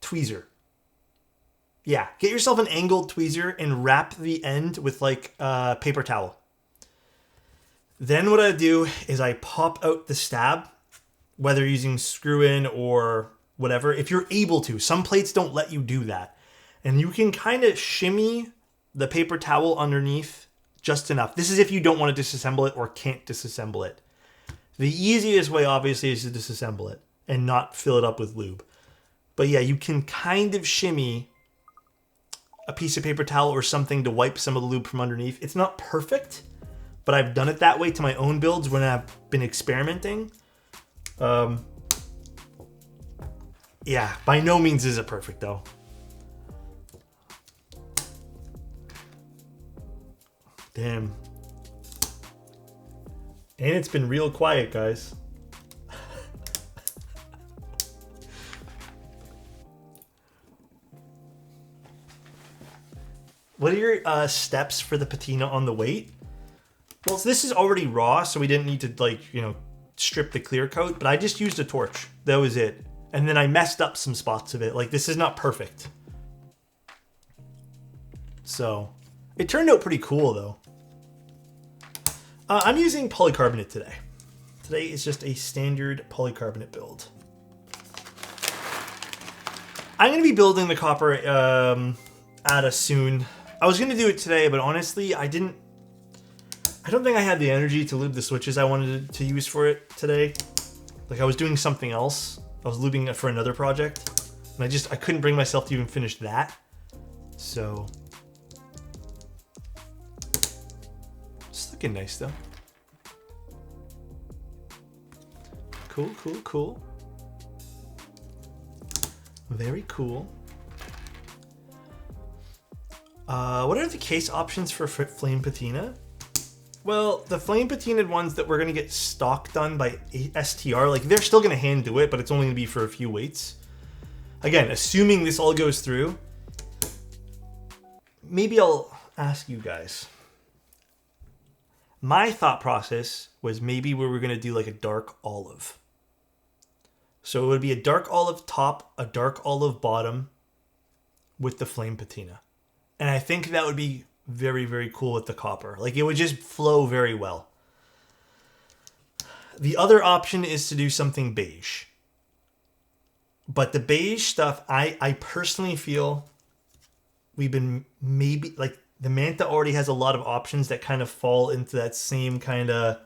tweezer. Yeah, get yourself an angled tweezer and wrap the end with like a paper towel. Then what I do is I pop out the stab, whether using screw-in or whatever, if you're able to. Some plates don't let you do that. And you can kind of shimmy the paper towel underneath just enough. This is if you don't want to disassemble it or can't disassemble it. The easiest way, obviously, is to disassemble it and not fill it up with lube. But yeah, you can kind of shimmy a piece of paper towel or something to wipe some of the lube from underneath. It's not perfect, but I've done it that way to my own builds when I've been experimenting. Yeah, by no means is it perfect, though. Damn. And it's been real quiet, guys. What are your steps for the patina on the weight? Well, so this is already raw, so we didn't need to, like, you know, strip the clear coat, but I just used a torch. That was it. And then I messed up some spots of it. Like, this is not perfect. So, it turned out pretty cool, though. I'm using polycarbonate today. Today is just a standard polycarbonate build. I'm going to be building the copper ATA soon. I was going to do it today, but honestly, I don't think I had the energy to lube the switches I wanted to use for it today. Like, I was doing something else. I was lubing it for another project, and I couldn't bring myself to even finish that. So, it's looking nice though. Cool, cool, cool. Very cool. What are the case options for flame patina? Well, the flame patinaed ones that we're going to get stock done by STR, like, they're still going to hand do it, but it's only going to be for a few weights. Again, assuming this all goes through, maybe I'll ask you guys. My thought process was maybe we were going to do like a dark olive. So it would be a dark olive top, a dark olive bottom with the flame patina. And I think that would be very, very cool with the copper. Like, it would just flow very well. The other option is to do something beige. But the beige stuff, I personally feel we've been maybe, like, the Manta already has a lot of options that kind of fall into that same kind of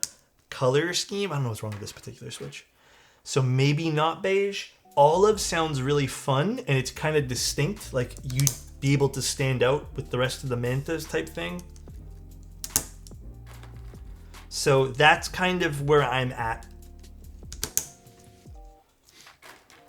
color scheme. I don't know what's wrong with this particular switch. So maybe not beige. Olive sounds really fun, and it's kind of distinct. Like, you'd be able to stand out with the rest of the Mantas type thing. So that's kind of where I'm at.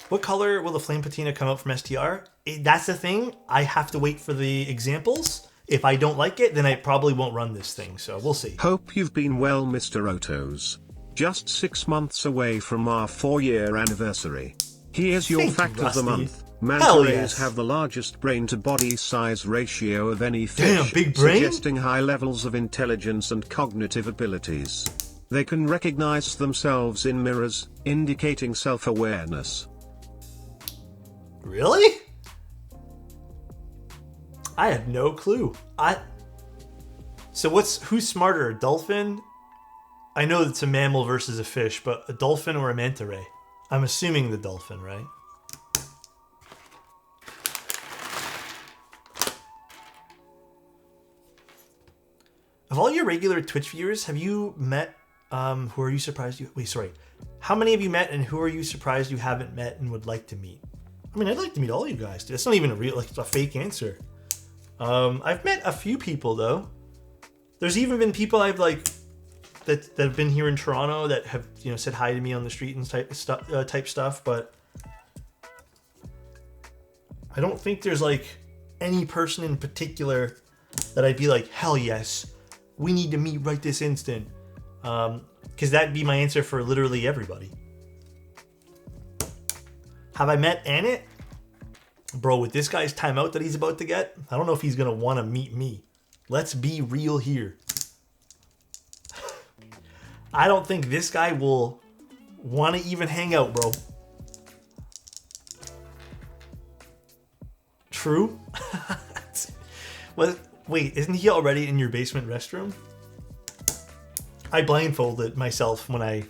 What color will the flame patina come out from STR? That's the thing. I have to wait for the examples. If I don't like it, then I probably won't run this thing. So we'll see. Hope you've been well, Mr. Otos. Just 6 months away from our 4-year anniversary. Here's your fact of the month. Manta rays have the largest brain-to-body size ratio of any fish, damn, big brain? suggesting high levels of intelligence and cognitive abilities. They can recognize themselves in mirrors, indicating self-awareness. Really? I had no clue. So who's smarter, a dolphin? I know it's a mammal versus a fish, but a dolphin or a manta ray? I'm assuming the dolphin, right? Of all your regular Twitch viewers, have you met, who are you surprised you, wait, sorry. How many have you met, and who are you surprised you haven't met and would like to meet? I mean, I'd like to meet all you guys, dude. That's not even a real, like, a fake answer. I've met a few people, though. There's even been people I've, like, that have been here in Toronto that have, you know, said hi to me on the street and type stuff, but I don't think there's, like, any person in particular that I'd be like, hell yes, we need to meet right this instant. Because that'd be my answer for literally everybody. Have I met Annette? Bro, with this guy's timeout that he's about to get, I don't know if he's going to want to meet me. Let's be real here. I don't think this guy will want to even hang out, bro. True? Well, wait, isn't he already in your basement restroom? I blindfolded myself when I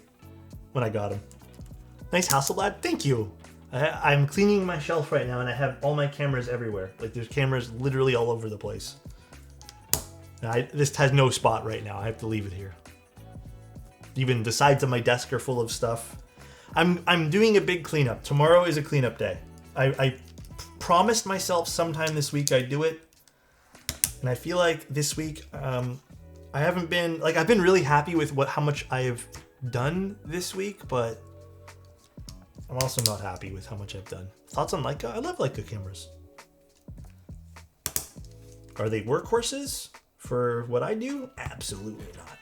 got him. Nice Hasselblad, thank you. I'm cleaning my shelf right now, and I have all my cameras everywhere. Like, there's cameras literally all over the place. This has no spot right now. I have to leave it here. Even the sides of my desk are full of stuff. I'm doing a big cleanup. Tomorrow is a cleanup day. I promised myself sometime this week I'd do it. And I feel like this week, I haven't been, like, I've been really happy with how much I have done this week, but I'm also not happy with how much I've done. Thoughts on Leica? I love Leica cameras. Are they workhorses for what I do? Absolutely not.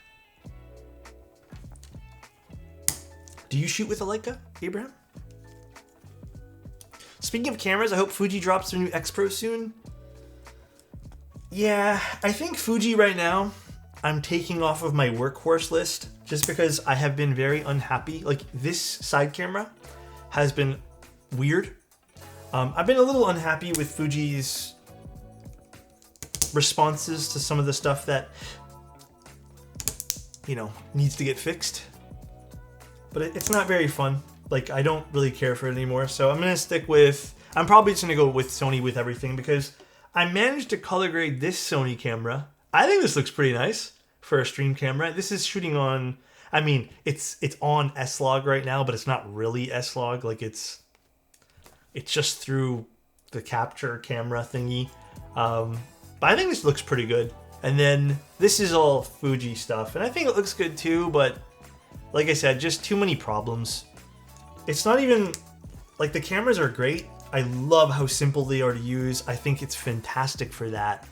Do you shoot with a Leica, Abraham? Speaking of cameras, I hope Fuji drops their new X Pro soon. Yeah, I think Fuji right now, I'm taking off of my workhorse list just because I have been very unhappy. Like, this side camera has been weird. I've been a little unhappy with Fuji's responses to some of the stuff that, you know, needs to get fixed. But it's not very fun. Like, I don't really care for it anymore. So I'm going to stick with, I'm probably just going to go with Sony with everything because I managed to color grade this Sony camera. I think this looks pretty nice for a stream camera. This is shooting on, I mean, it's on S-Log right now, but it's not really S-Log. Like, it's just through the capture camera thingy. But I think this looks pretty good. And then this is all Fuji stuff. And I think it looks good too, but like I said, just too many problems. It's not even, like, the cameras are great. I love how simple they are to use. I think it's fantastic for that.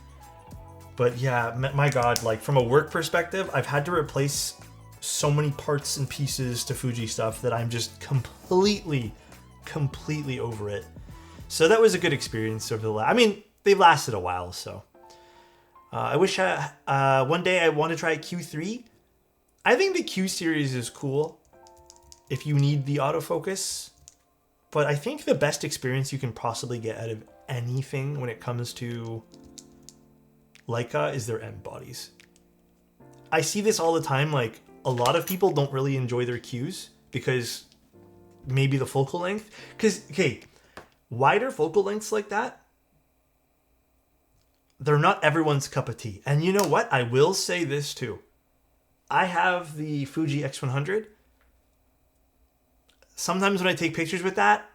But yeah, my God, like, from a work perspective, I've had to replace so many parts and pieces to Fuji stuff that I'm just completely over it. So that was a good experience over the I mean, they lasted a while, so. I wish one day I want to try a Q3. I think the Q series is cool if you need the autofocus. But I think the best experience you can possibly get out of anything when it comes to Leica is their end bodies. I see this all the time. Like, a lot of people don't really enjoy their Qs because maybe the focal length. Because, okay, wider focal lengths like that, they're not everyone's cup of tea. And you know what? I will say this too. I have the Fuji X100. Sometimes when I take pictures with that,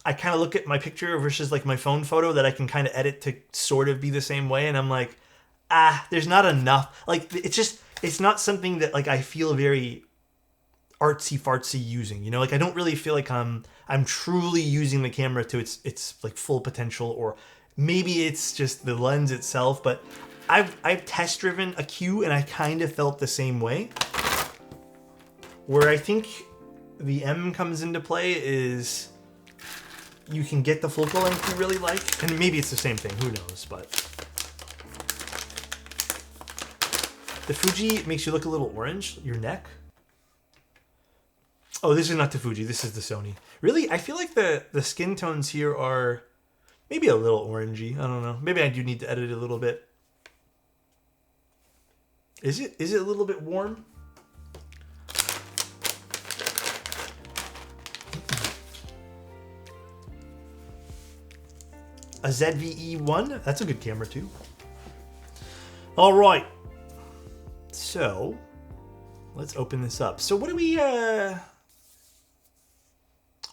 I kind of look at my picture versus like my phone photo that I can kind of edit to sort of be the same way. And I'm like, there's not enough. Like, it's not something that, like, I feel very artsy fartsy using, you know, like, I don't really feel like I'm truly using the camera to its like full potential, or maybe it's just the lens itself. But I've test driven a Q and I kind of felt the same way. Where I think the M comes into play is you can get the focal length you really like, and maybe it's the same thing, who knows. But the Fuji makes you look a little orange, your neck. Oh, this is not the Fuji, this is the Sony. Really, I feel like the skin tones here are maybe a little orangey. I don't know. Maybe I do need to edit it a little bit. Is it a little bit warm? A ZVE1, that's a good camera too. All right, so let's open this up. So what do we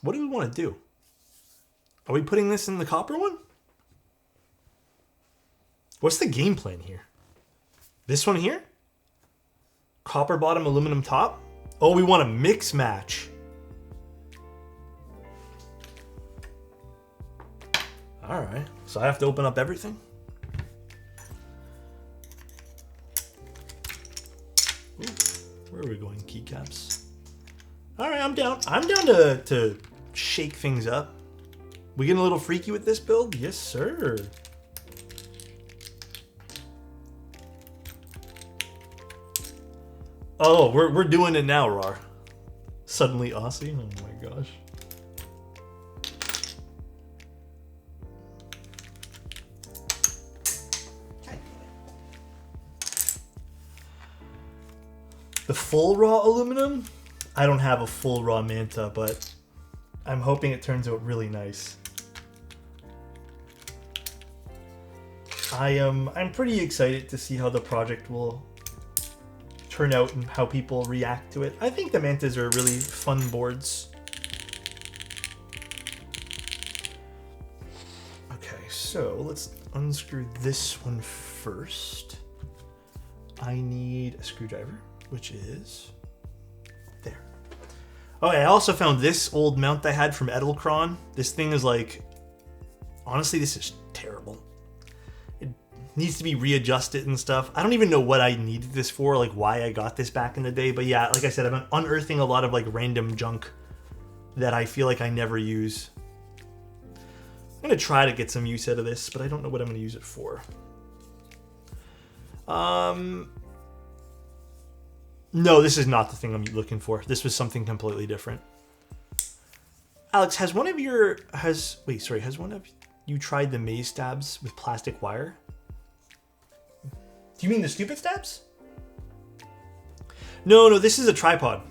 want to do? Are we putting this in the copper one? What's the game plan here? This one here? Copper bottom, aluminum top? Oh, we want a mix match. All right, so I have to open up everything? Ooh, where are we going, keycaps? All right, I'm down. I'm down to shake things up. We getting a little freaky with this build? Yes, sir. Oh, we're doing it now, Rar. Suddenly Aussie? Oh my gosh. The full raw aluminum? I don't have a full raw Manta, but I'm hoping it turns out really nice. I'm pretty excited to see how the project will turn out and how people react to it. I think the Mantas are really fun boards. Okay, so let's unscrew this one first. I need a screwdriver, which is there. Okay, I also found this old mount I had from Edelkron. This thing is like, honestly, this is terrible. It needs to be readjusted and stuff. I don't even know what I needed this for, like why I got this back in the day. But yeah, like I said, I've been unearthing a lot of like random junk that I feel like I never use. I'm gonna try to get some use out of this, but I don't know what I'm gonna use it for. No, this is not the thing I'm looking for. This was something completely different. Alex, has one of you tried the maze stabs with plastic wire? Do you mean the stupid stabs? No, this is a tripod,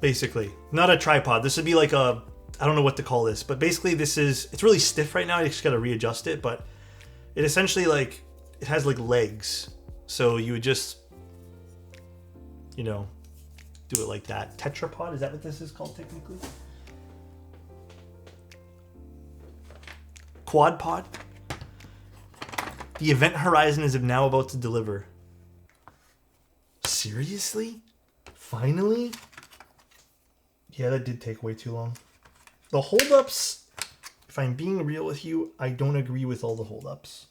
basically. Not a tripod. This would be like a, I don't know what to call this, but basically it's really stiff right now. I just gotta readjust it, but it essentially it has like legs. So you would just, do it like that. Tetrapod, is that what this is called technically? Quad pod. The event horizon is now about to deliver. Seriously? Finally? Yeah, that did take way too long. The holdups, if I'm being real with you, I don't agree with all the holdups.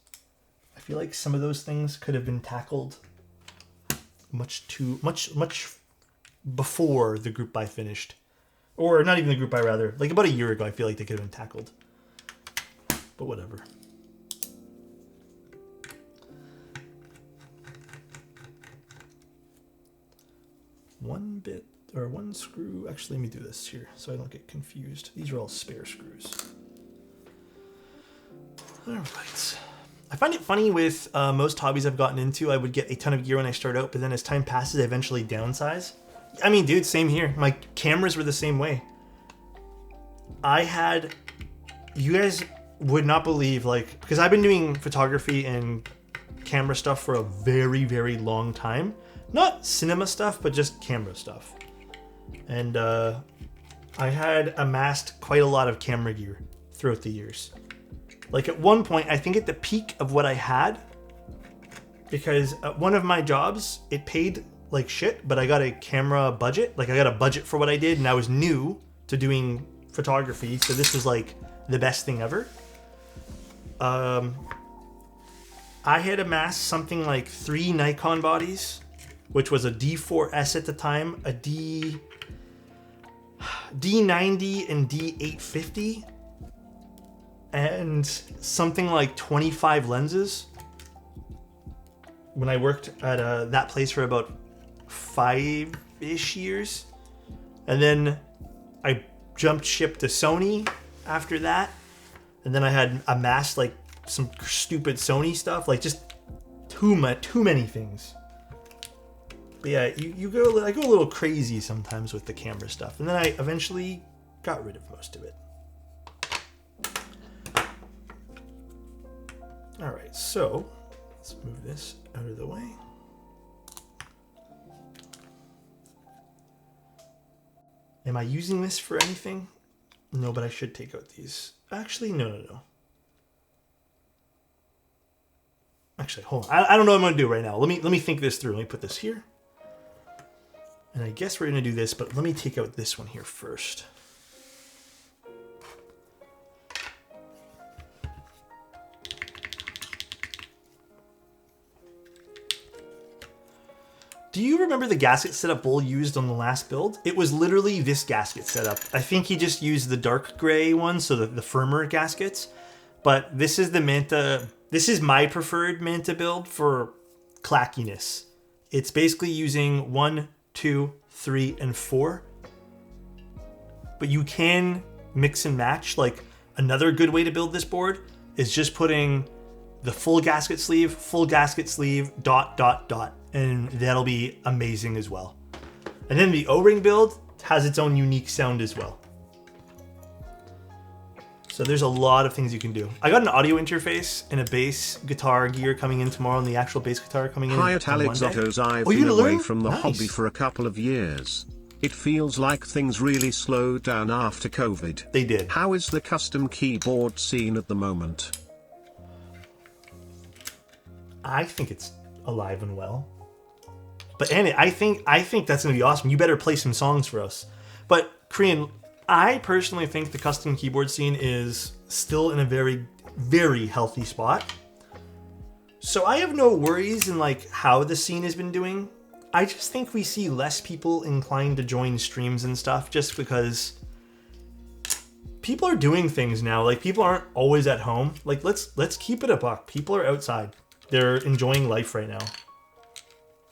I feel like some of those things could have been tackled much before the group buy finished. Or not even the group buy, rather. Like about a year ago, I feel like they could have been tackled. But whatever. One bit or one screw. Actually, let me do this here so I don't get confused. These are all spare screws. All right. I find it funny with most hobbies I've gotten into, I would get a ton of gear when I start out, but then as time passes, I eventually downsize. I mean, dude, same here. My cameras were the same way. You guys would not believe, because I've been doing photography and camera stuff for a very, very long time. Not cinema stuff, but just camera stuff. And I had amassed quite a lot of camera gear throughout the years. Like at one point, I think at the peak of what I had, because at one of my jobs, it paid like shit, but I got a camera budget. Like I got a budget for what I did, and I was new to doing photography, so this was like the best thing ever. I had amassed something like 3 Nikon bodies, which was a D4S at the time, a D90 and D850, and something like 25 lenses. When I worked at that place for about 5-ish years, and then I jumped ship to Sony after that, and then I had amassed like some stupid Sony stuff, like just too many things. But yeah, I go a little crazy sometimes with the camera stuff, and then I eventually got rid of most of it. All right, so let's move this out of the way. Am I using this for anything? No, but I should take out these. Actually, no. Actually, hold on. I don't know what I'm going to do right now. Let me think this through. Let me put this here. And I guess we're going to do this, but let me take out this one here first. Do you remember the gasket setup Bull used on the last build? It was literally this gasket setup. I think he just used the dark gray one, so the firmer gaskets. But this is the Manta. This is my preferred Manta build for clackiness. It's basically using 1, 2, 3, and 4. But you can mix and match. Like another good way to build this board is just putting the full gasket sleeve, dot, dot, dot. And that'll be amazing as well. And then the O-ring build has its own unique sound as well. So there's a lot of things you can do. I got an audio interface and a bass guitar gear coming in tomorrow, and the actual bass guitar coming in Hi at Alexotos. I've been away from the hobby for a couple of years. It feels like things really slowed down after COVID. They did. How is the custom keyboard scene at the moment? I think it's alive and well. But Annie, I think that's gonna be awesome. You better play some songs for us. But Korean, I personally think the custom keyboard scene is still in a very, very healthy spot. So I have no worries in like how the scene has been doing. I just think we see less people inclined to join streams and stuff just because people are doing things now. Like people aren't always at home. Like let's keep it a buck. People are outside. They're enjoying life right now.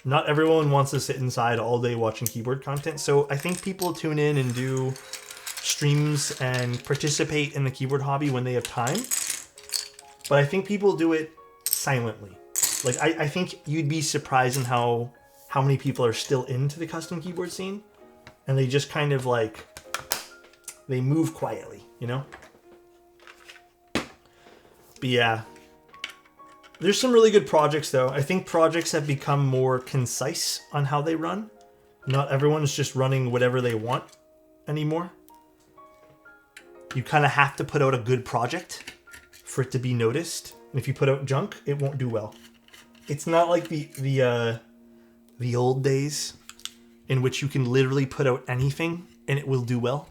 Not everyone wants to sit inside all day watching keyboard content, so I think people tune in and do streams and participate in the keyboard hobby when they have time. But I think people do it silently. Like, I think you'd be surprised in how many people are still into the custom keyboard scene, and they just kind of like, they move quietly, you know? But yeah. There's some really good projects, though. I think projects have become more concise on how they run. Not everyone's just running whatever they want anymore. You kind of have to put out a good project for it to be noticed. And if you put out junk, it won't do well. It's not like the old days in which you can literally put out anything and it will do well.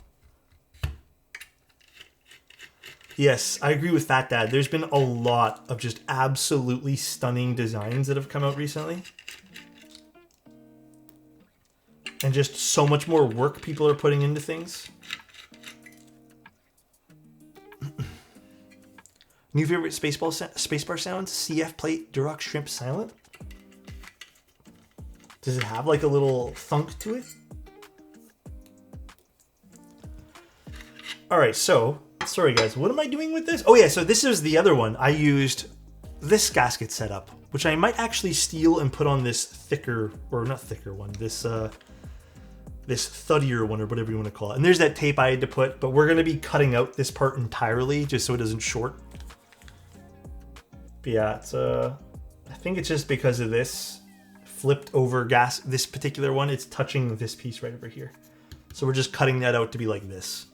Yes, I agree with Fat Dad. There's been a lot of just absolutely stunning designs that have come out recently. And just so much more work people are putting into things. New favorite spacebar sounds? CF plate, Duroc shrimp silent? Does it have like a little thunk to it? Alright, so... Sorry guys, what am I doing with this? Oh yeah, so this is the other one. I used this gasket setup, which I might actually steal and put on this thicker, or not thicker one, this thuddier one, or whatever you want to call it. And there's that tape I had to put, but we're going to be cutting out this part entirely just so it doesn't short. But yeah, it's I think it's just because of this flipped over this particular one, it's touching this piece right over here. So we're just cutting that out to be like this.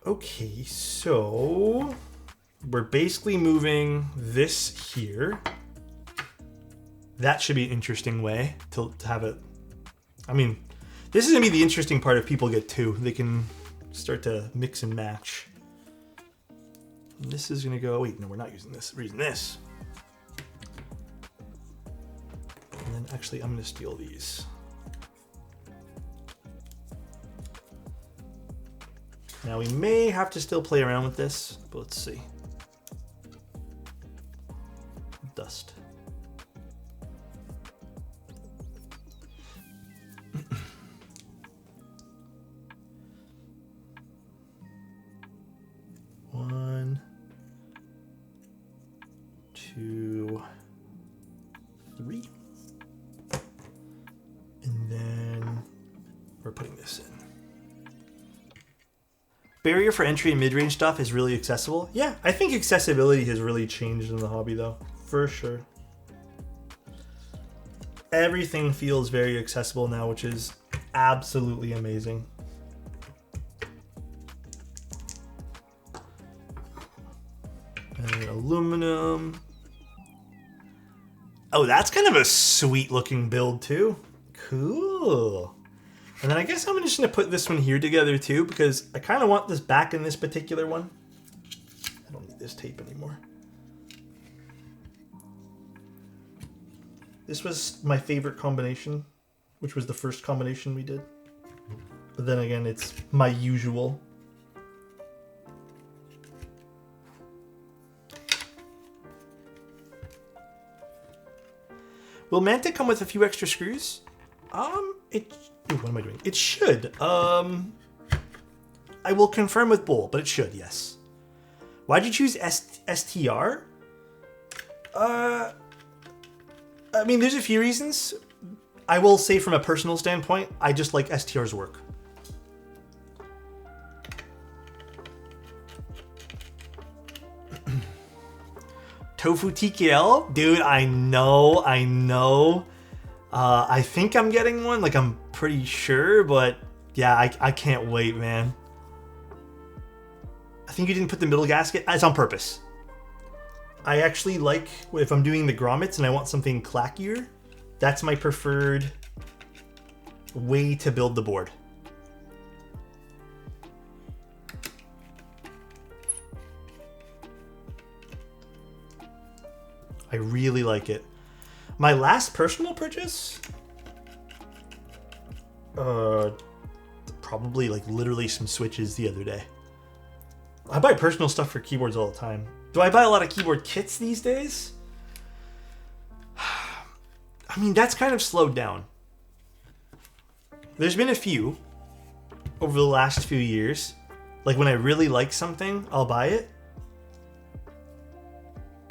Okay, so we're basically moving this here. That should be an interesting way to have it. I mean, this is going to be the interesting part if people get two. They can start to mix and match. And this is going to go... Wait, no, we're not using this. We're using this. And then actually, I'm going to steal these. Now we may have to still play around with this, but let's see. Dust. One, two, three. And then we're putting this in. Barrier for entry and mid-range stuff is really accessible. Yeah, I think accessibility has really changed in the hobby though, for sure. Everything feels very accessible now, which is absolutely amazing. And aluminum. Oh, that's kind of a sweet looking build too. Cool. And then I guess I'm just going to put this one here together too, because I kind of want this back in this particular one. I don't need this tape anymore. This was my favorite combination, which was the first combination we did. But then again, it's my usual. Will Manta come with a few extra screws? What am I doing? It should. I will confirm with Bull, but it should, yes. Why'd you choose STR? I mean, there's a few reasons. I will say from a personal standpoint, I just like STR's work. Tofu TKL? Dude, I know. I think I'm getting one, like I'm pretty sure, but yeah, I can't wait, man. I think you didn't put the middle gasket. It's on purpose. I actually like, if I'm doing the grommets and I want something clackier, that's my preferred way to build the board. I really like it. My last personal purchase? Probably like literally some switches the other day. I buy personal stuff for keyboards all the time. Do I buy a lot of keyboard kits these days? mean, that's kind of slowed down. There's been a few over the last few years. Like when I really like something, I'll buy it.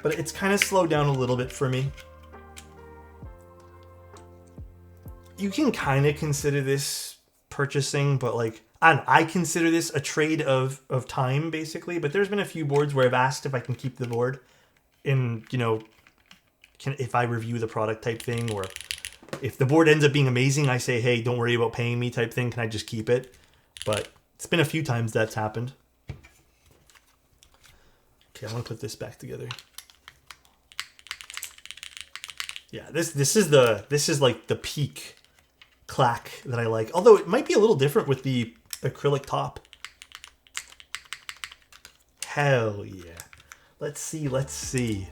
But it's kind of slowed down a little bit for me. You can kind of consider this purchasing, but like, I consider this a trade of time, basically. But there's been a few boards where I've asked if I can keep the board in, you know, if I review the product type thing, or if the board ends up being amazing, I say, hey, don't worry about paying me type thing. Can I just keep it? But it's been a few times that's happened. Okay, I want to put this back together. Yeah, this is like the peak clack that I like. Although it might be a little different with the acrylic top. Hell yeah. Let's see.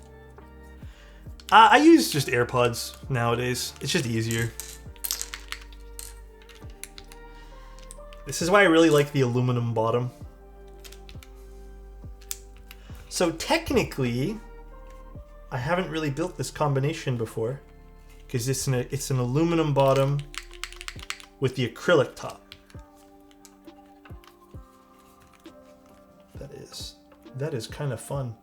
I use just AirPods nowadays. It's just easier. This is why I really like the aluminum bottom. So technically, I haven't really built this combination before, because it's an aluminum bottom with the acrylic top. That is kind of fun.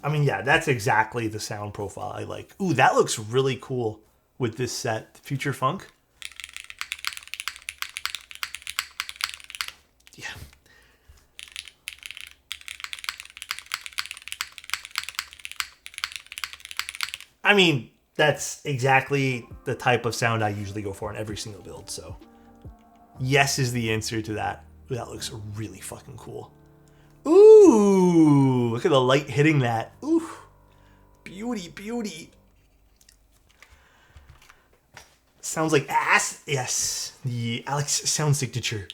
I mean, yeah, that's exactly the sound profile I like. Ooh, that looks really cool with this set. Future Funk. Yeah. I mean, that's exactly the type of sound I usually go for in every single build, so yes is the answer to that. Ooh, that looks really fucking cool. Ooh, look at the light hitting that. Ooh, beauty. Sounds like ass. Yes, the Alex sound signature.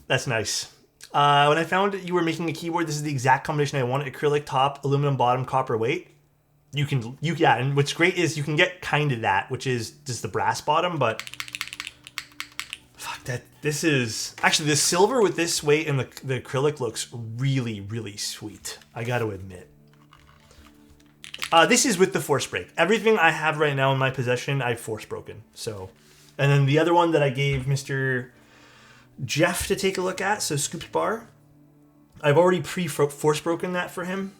That's nice. When I found you were making a keyboard, this is the exact combination I wanted. Acrylic top, aluminum bottom, copper weight. Yeah, and what's great is you can get kind of that, which is just the brass bottom, but fuck that. This is actually the silver with this weight and the acrylic looks really, really sweet. I got to admit. This is with the force break. Everything I have right now in my possession, I've force broken. So, and then the other one that I gave Mr. Jeff to take a look at, so Scoops Bar, I've already force broken that for him.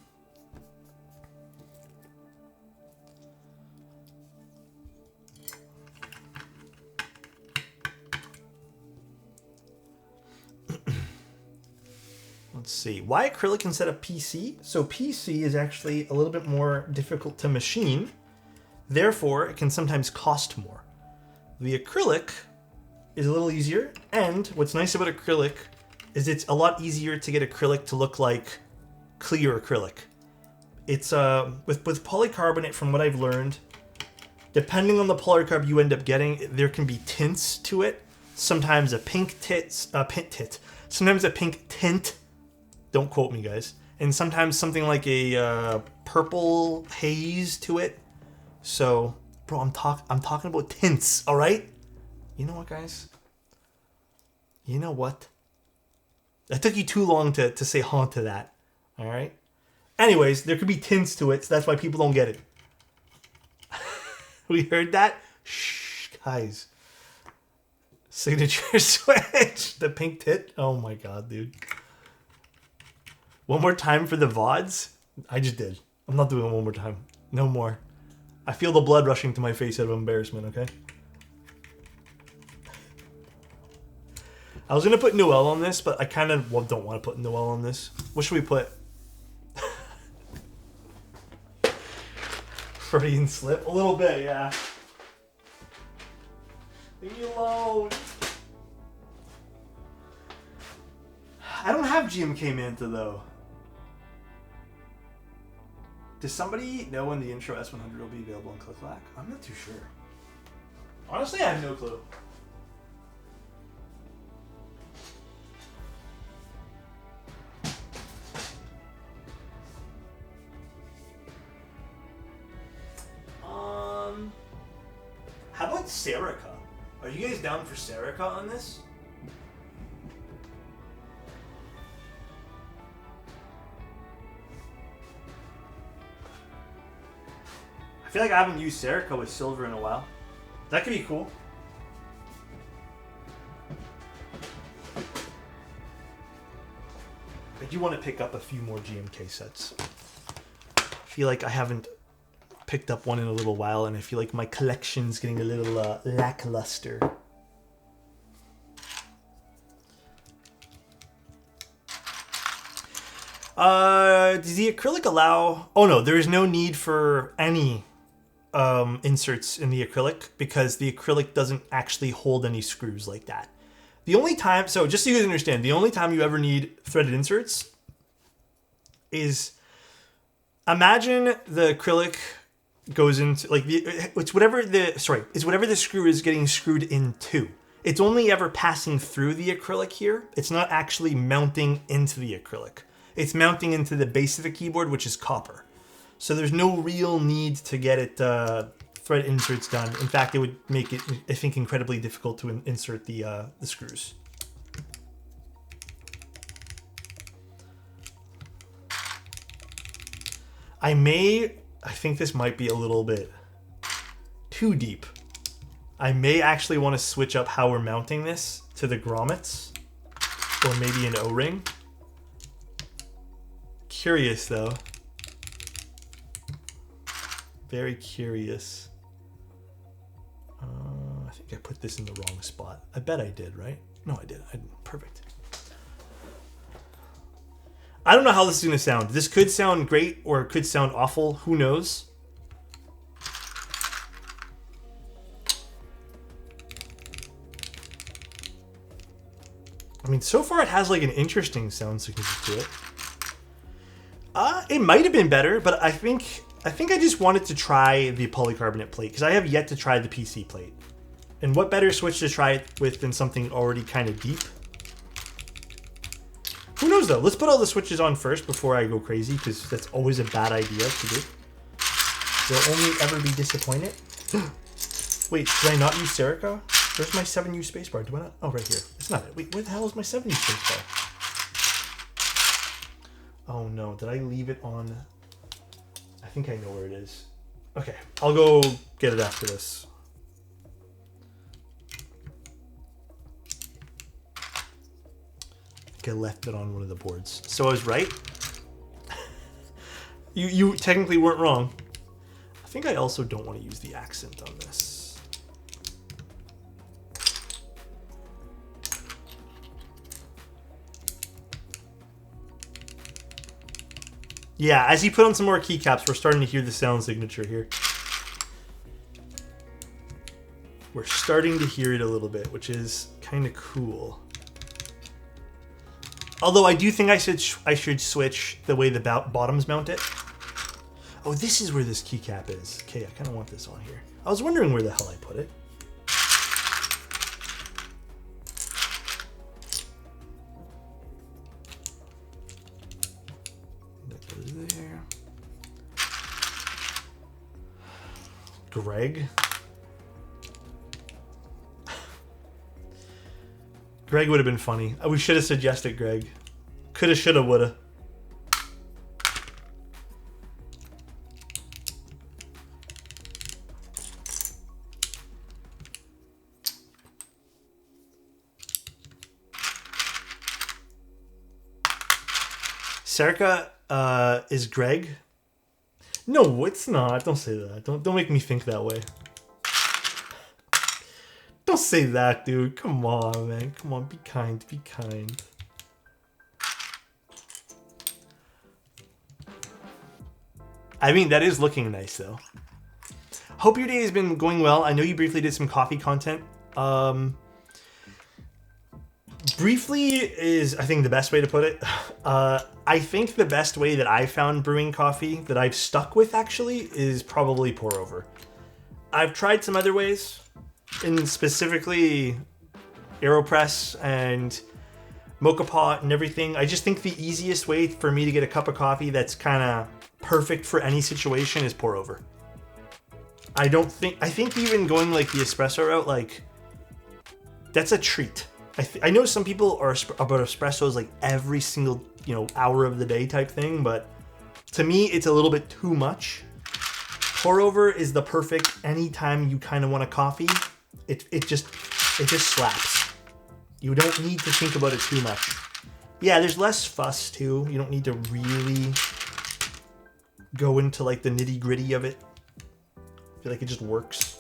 Let's see. Why acrylic instead of PC? So PC is actually a little bit more difficult to machine. Therefore, it can sometimes cost more. The acrylic is a little easier. And what's nice about acrylic is it's a lot easier to get acrylic to look like clear acrylic. It's with polycarbonate, from what I've learned, depending on the polycarb you end up getting, there can be tints to it. Sometimes a pink sometimes a pink tint. Don't quote me, guys. And sometimes something like a purple haze to it. So, bro, I'm talking about tints, all right? You know what, guys? You know what? That took you too long to say huh to that, all right? Anyways, there could be tints to it, so that's why people don't get it. We heard that? Shh, guys. Signature switch. The pink tit. Oh my god, dude. One more time for the VODs? I just did. I'm not doing it one more time. No more. I feel the blood rushing to my face out of embarrassment, okay? I was going to put Noel on this, but I kind of don't want to put Noel on this. What should we put? Freudian slip? A little bit, yeah. Leave me alone. I don't have GMK Manta, though. Does somebody know when the intro S100 will be available on ClickLack? I'm not too sure. Honestly, I have no clue. How about Serica? Are you guys down for Serica on this? I feel like I haven't used Serica with silver in a while. That could be cool. I do want to pick up a few more GMK sets. I feel like I haven't picked up one in a little while, and I feel like my collection's getting a little lackluster. Does the acrylic allow... Oh no, there is no need for any inserts in the acrylic because the acrylic doesn't actually hold any screws like that. The only time... So just so you guys understand, the only time you ever need threaded inserts is... Imagine the acrylic goes into... like it's whatever the screw is getting screwed into. It's only ever passing through the acrylic here. It's not actually mounting into the acrylic. It's mounting into the base of the keyboard, which is copper. So there's no real need to get it thread inserts done. In fact, it would make it, I think, incredibly difficult to insert the screws. I think this might be a little bit too deep. I may actually want to switch up how we're mounting this to the grommets or maybe an O-ring. Curious though. Very curious. I think I put this in the wrong spot. I bet I did, right? No, I did. Perfect. I don't know how this is going to sound. This could sound great or it could sound awful. Who knows? I mean, so far it has like an interesting sound signature to it. It might have been better, but I think I just wanted to try the polycarbonate plate because I have yet to try the PC plate. And what better switch to try it with than something already kind of deep? Who knows though? Let's put all the switches on first before I go crazy because that's always a bad idea to do. You'll only ever be disappointed. Wait, did I not use Serica? Where's my 7U spacebar? Do I not? Oh, right here. It's not it. Wait, where the hell is my 7U spacebar? Oh no, did I leave it on? I think I know where it is. Okay, I'll go get it after this. I think I left it on one of the boards. So I was right. You technically weren't wrong. I think I also don't want to use the accent on this. Yeah, as you put on some more keycaps, we're starting to hear the sound signature here. We're starting to hear it a little bit, which is kind of cool. Although I do think I should switch the way the bottoms mount it. Oh, this is where this keycap is. Okay, I kind of want this on here. I was wondering where the hell I put it. Greg? Greg would have been funny. We should have suggested Greg. Coulda, shoulda, woulda. Serica is Greg. No, it's not. Don't say that. Don't make me think that way. Don't say that, dude. Come on, man. Come on, be kind. Be kind. I mean, that is looking nice, though. Hope your day has been going well. I know you briefly did some coffee content. Briefly is, I think, the best way to put it. I think the best way that I found brewing coffee that I've stuck with, actually, is probably pour over. I've tried some other ways, and specifically AeroPress and Mocha Pot and everything. I just think the easiest way for me to get a cup of coffee that's kind of perfect for any situation is pour over. I think even going like the espresso route, like, that's a treat. I know some people are about espressos like every single, hour of the day type thing, but to me, it's a little bit too much. Pour over is the perfect anytime you kind of want a coffee. It just slaps. You don't need to think about it too much. Yeah, there's less fuss too. You don't need to really go into like the nitty gritty of it. I feel like it just works.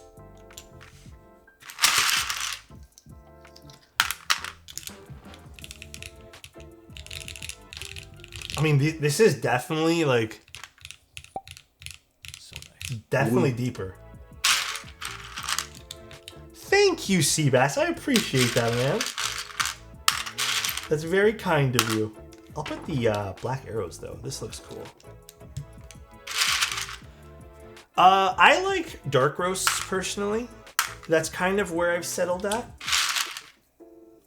I mean, this is definitely like, so nice. Definitely deeper. Thank you, Seabass. I appreciate that, man. That's very kind of you. I'll put the black arrows though. This looks cool. I like dark roasts personally. That's kind of where I've settled at.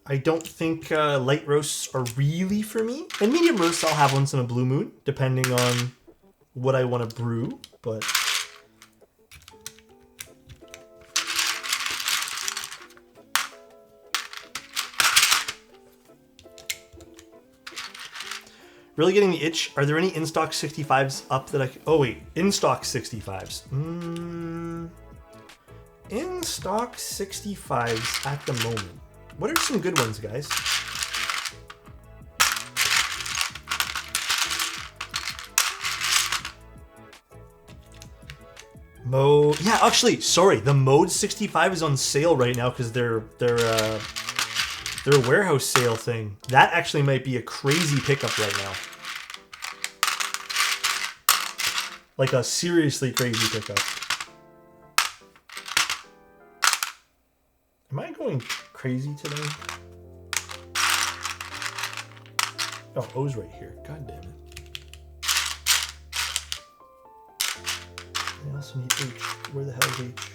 I don't think light roasts are really for me. And medium roasts I'll have once in a blue moon, depending on what I want to brew, but... Really getting the itch. Are there any in-stock 65s up that I can... Oh, wait. In-stock 65s. In-stock 65s at the moment. What are some good ones, guys? Mode... Yeah, actually, sorry. The Mode 65 is on sale right now because their warehouse sale thing. That actually might be a crazy pickup right now. Like a seriously crazy pickup. Am I going crazy today? Oh, O's right here. God damn it. I also need H. Where the hell is H?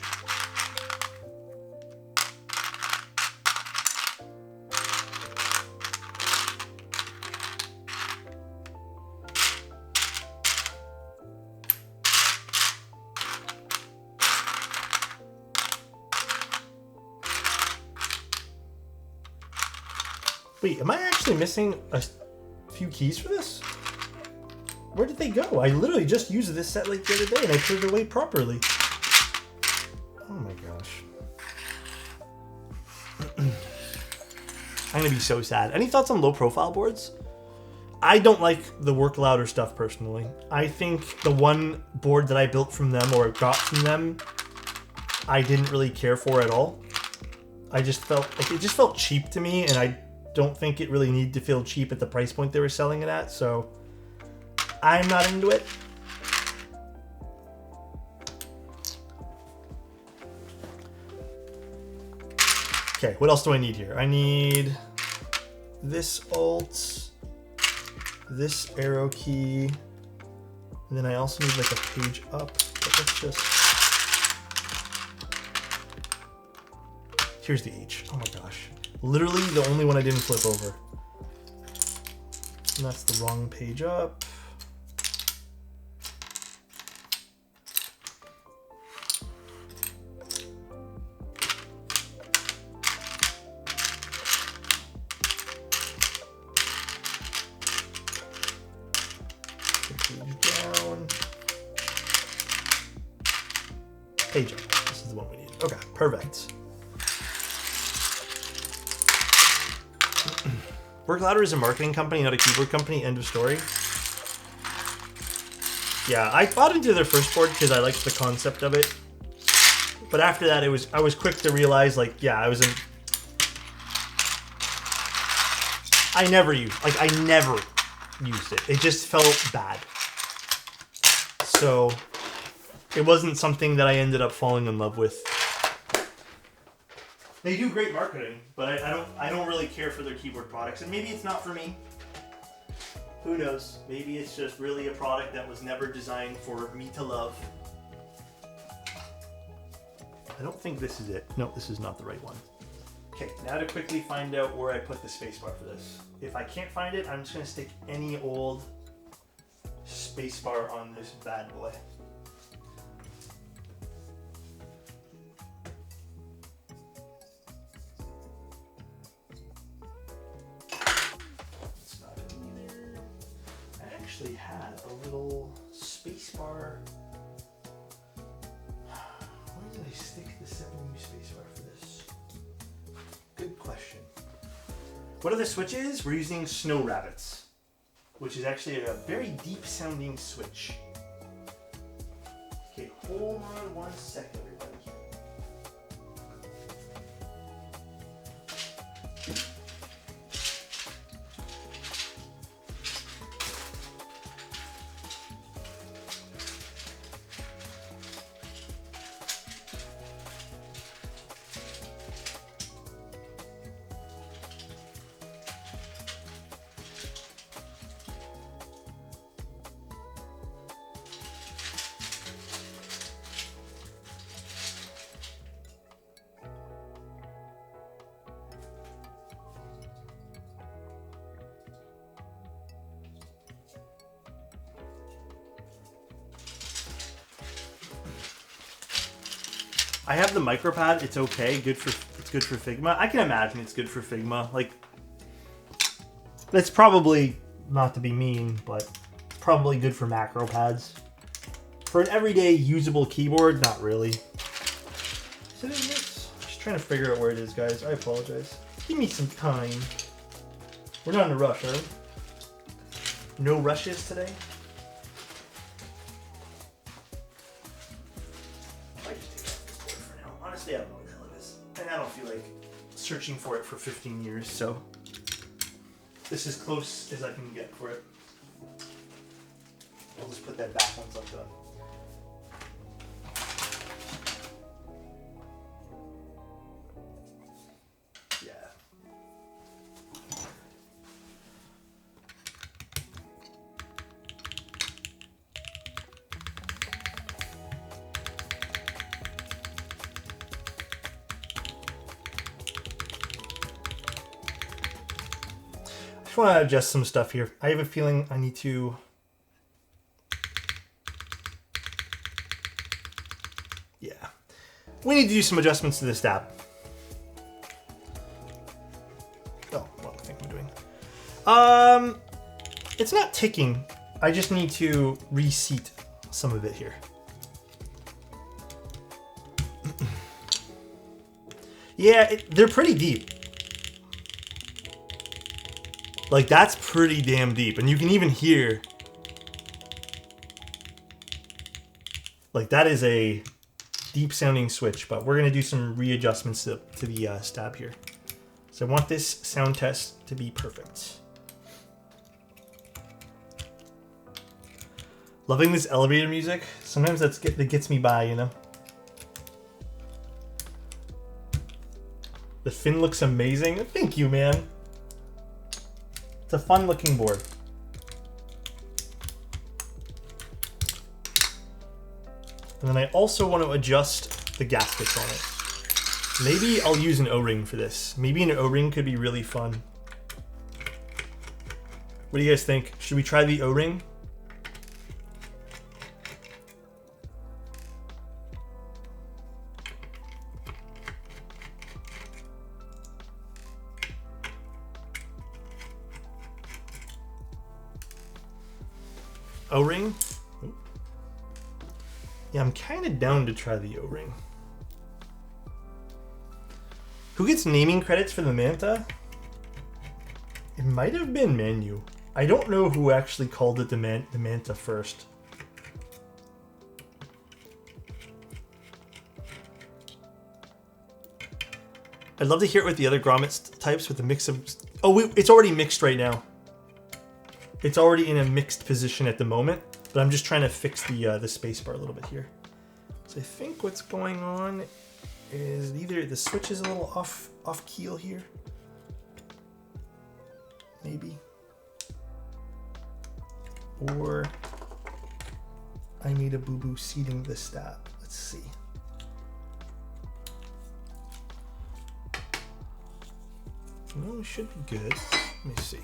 Wait, am I actually missing a few keys for this? Where did they go? I literally just used this set like the other day and I put it away properly. Oh my gosh. I'm gonna be so sad. Any thoughts on low profile boards? I don't like the work louder stuff personally. I think the one board that I built from them or got from them, I didn't really care for at all. I just felt like it just felt cheap to me, and I don't think it really needed to feel cheap at the price point they were selling it at, so I'm not into it. Okay, what else do I need here? I need this alt, this arrow key, and then I also need like a page up, but let's just... Here's the H. Oh my gosh. Literally the only one I didn't flip over. And that's the wrong page up. Page down. Page up. This is the one we need. Okay, perfect. Work Louder is a marketing company, not a keyboard company. End of story. Yeah, I bought into their first board because I liked the concept of it. But after that, I was quick to realize, like, yeah, I never used it. It just felt bad. So it wasn't something that I ended up falling in love with. They do great marketing, but I don't really care for their keyboard products, and maybe it's not for me. Who knows? Maybe it's just really a product that was never designed for me to love. I don't think this is it. No, this is not the right one. Okay, now to quickly find out where I put the spacebar for this. If I can't find it, I'm just gonna stick any old spacebar on this bad boy. Actually had a little spacebar What are the switches? We're using Snow Rabbits, which is actually a very deep sounding switch. Okay, hold on 1 second, everybody. I have the micropad. It's okay. It's good for Figma. I can imagine it's good for Figma. Like, it's probably, not to be mean, but probably good for macro pads. For an everyday usable keyboard, not really. Is it in this? Just trying to figure out where it is, guys. I apologize. Give me some time. We're not in a rush, are we? No rushes today. I don't know what the hell it is. And I don't feel like searching for it for 15 years, so this is close as I can get for it. I'll just put that back once I'm done. Yeah. I want to adjust some stuff here. I have a feeling I need to... Yeah. We need to do some adjustments to this tab. Oh, what do I think I'm doing? It's not ticking. I just need to reseat some of it here. Yeah, they're pretty deep. Like, that's pretty damn deep. And you can even hear... Like, that is a deep-sounding switch. But we're going to do some readjustments to the stab here. So I want this sound test to be perfect. Loving this elevator music. Sometimes that gets me by, you know? The fin looks amazing. Thank you, man. It's a fun looking board. And then I also want to adjust the gaskets on it. Maybe I'll use an O-ring for this. Maybe an O-ring could be really fun. What do you guys think? Should we try the O-ring? O-ring? Yeah, I'm kind of down to try the O-ring. Who gets naming credits for the Manta? It might have been Manu. I don't know who actually called it the Manta first. I'd love to hear it with the other grommet types with the mix of... Oh, it's already mixed right now. It's already in a mixed position at the moment, but I'm just trying to fix the spacebar a little bit here. So I think what's going on is either the switch is a little off keel here, maybe, or I made a boo-boo seating the stab. Let's see. No, it should be good. Let me see.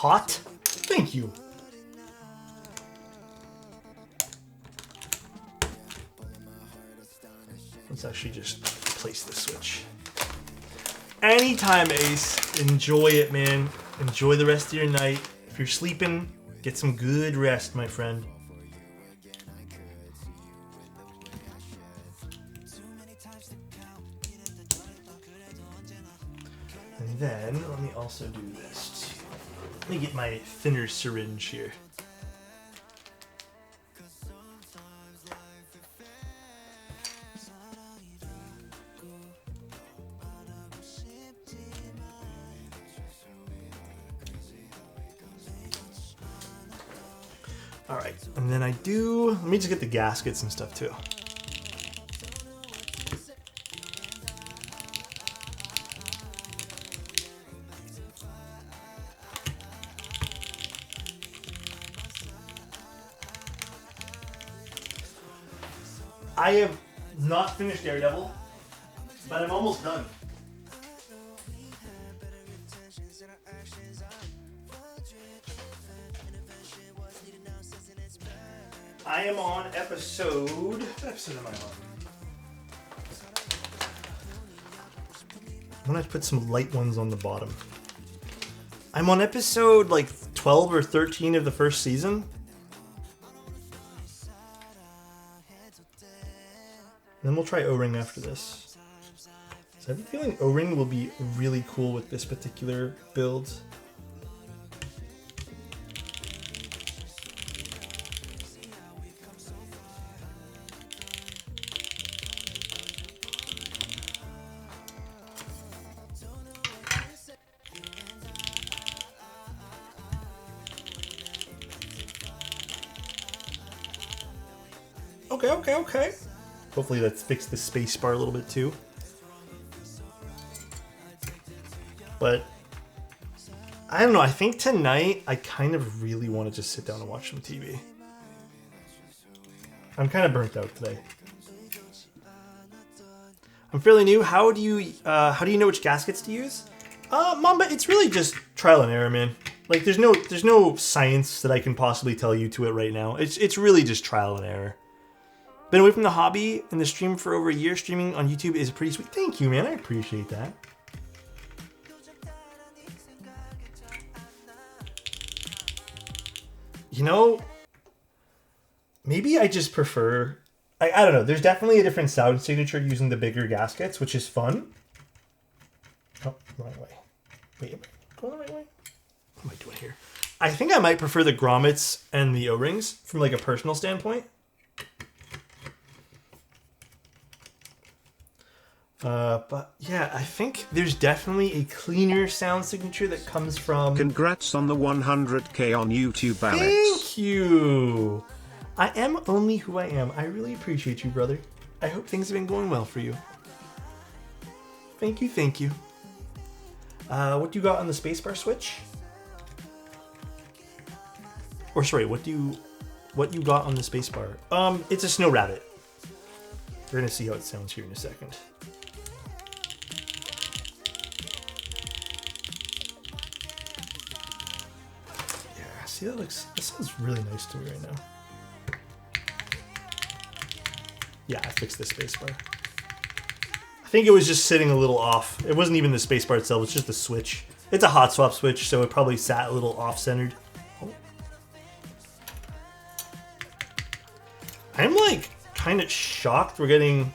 hot. Thank you. Let's actually just place the switch. Anytime, Ace. Enjoy it, man. Enjoy the rest of your night. If you're sleeping, get some good rest, my friend. And then, let me also do this too. Let me get my thinner syringe here. All right, and then let me just get the gaskets and stuff too. I have not finished Daredevil, but I'm almost done. I am on episode... What episode am I on? I'm going to put some light ones on the bottom. I'm on episode like 12 or 13 of the first season. Then we'll try O-Ring after this. So I have a feeling O-Ring will be really cool with this particular build. Okay. Hopefully that's fixed the space bar a little bit too. But I don't know, I think tonight I kind of really want to just sit down and watch some TV. I'm kind of burnt out today. I'm fairly new. How do you know which gaskets to use? Mamba, it's really just trial and error, man. Like there's no science that I can possibly tell you to it right now. It's really just trial and error. Been away from the hobby and the stream for over a year. Streaming on YouTube is pretty sweet. Thank you, man. I appreciate that. You know, maybe I just prefer... I don't know. There's definitely a different sound signature using the bigger gaskets, which is fun. Oh, wrong way. Wait, am I going the right way? What am I doing here? I think I might prefer the grommets and the O-rings from like a personal standpoint. But yeah, I think there's definitely a cleaner sound signature that comes from... Congrats on the 100k on YouTube, Alex. Thank you! I am only who I am. I really appreciate you, brother. I hope things have been going well for you. Thank you. What do you got on the spacebar switch? Or sorry, what you got on the spacebar? It's a snow rabbit. We're gonna see how it sounds here in a second. See, that sounds really nice to me right now. Yeah, I fixed the spacebar. I think it was just sitting a little off. It wasn't even the spacebar itself, it's just the switch. It's a hot swap switch, so it probably sat a little off-centered. Oh. I'm like kind of shocked we're getting...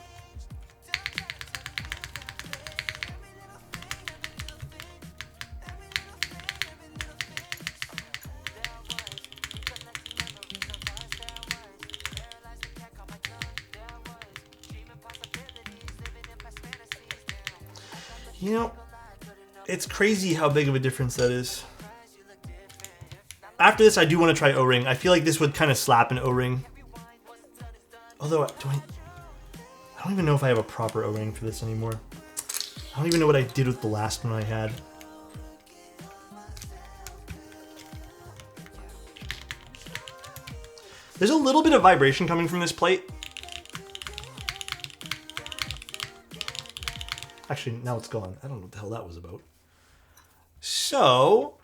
You know, it's crazy how big of a difference that is. After this, I do want to try O-Ring. I feel like this would kind of slap an O-Ring. Although, I don't even know if I have a proper O-Ring for this anymore. I don't even know what I did with the last one I had. There's a little bit of vibration coming from this plate. Actually, now it's gone. I don't know what the hell that was about. So,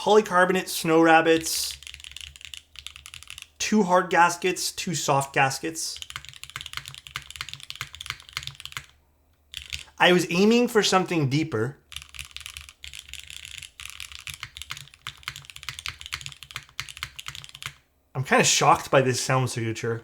polycarbonate snow rabbits, 2 hard gaskets, 2 soft gaskets. I was aiming for something deeper. I'm kind of shocked by this sound signature.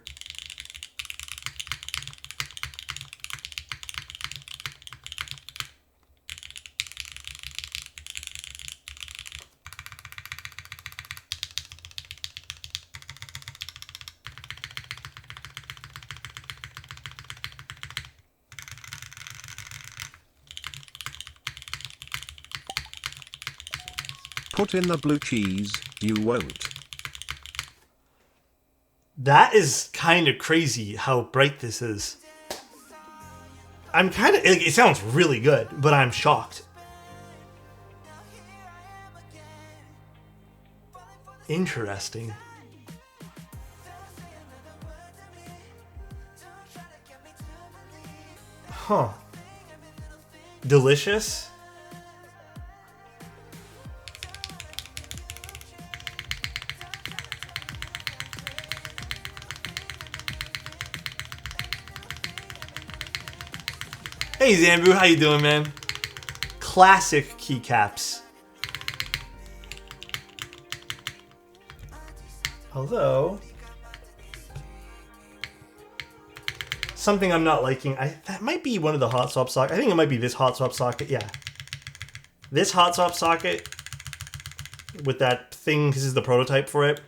Put in the blue cheese, you won't. That is kind of crazy how bright this is. I'm kind of... It sounds really good, but I'm shocked. Interesting. Huh. Delicious? Hey Zambu, how you doing, man? Classic keycaps. Although, something I'm not liking. That might be one of the hot swap sockets. I think it might be this hot swap socket. Yeah, this hot swap socket with that thing. This is the prototype for it.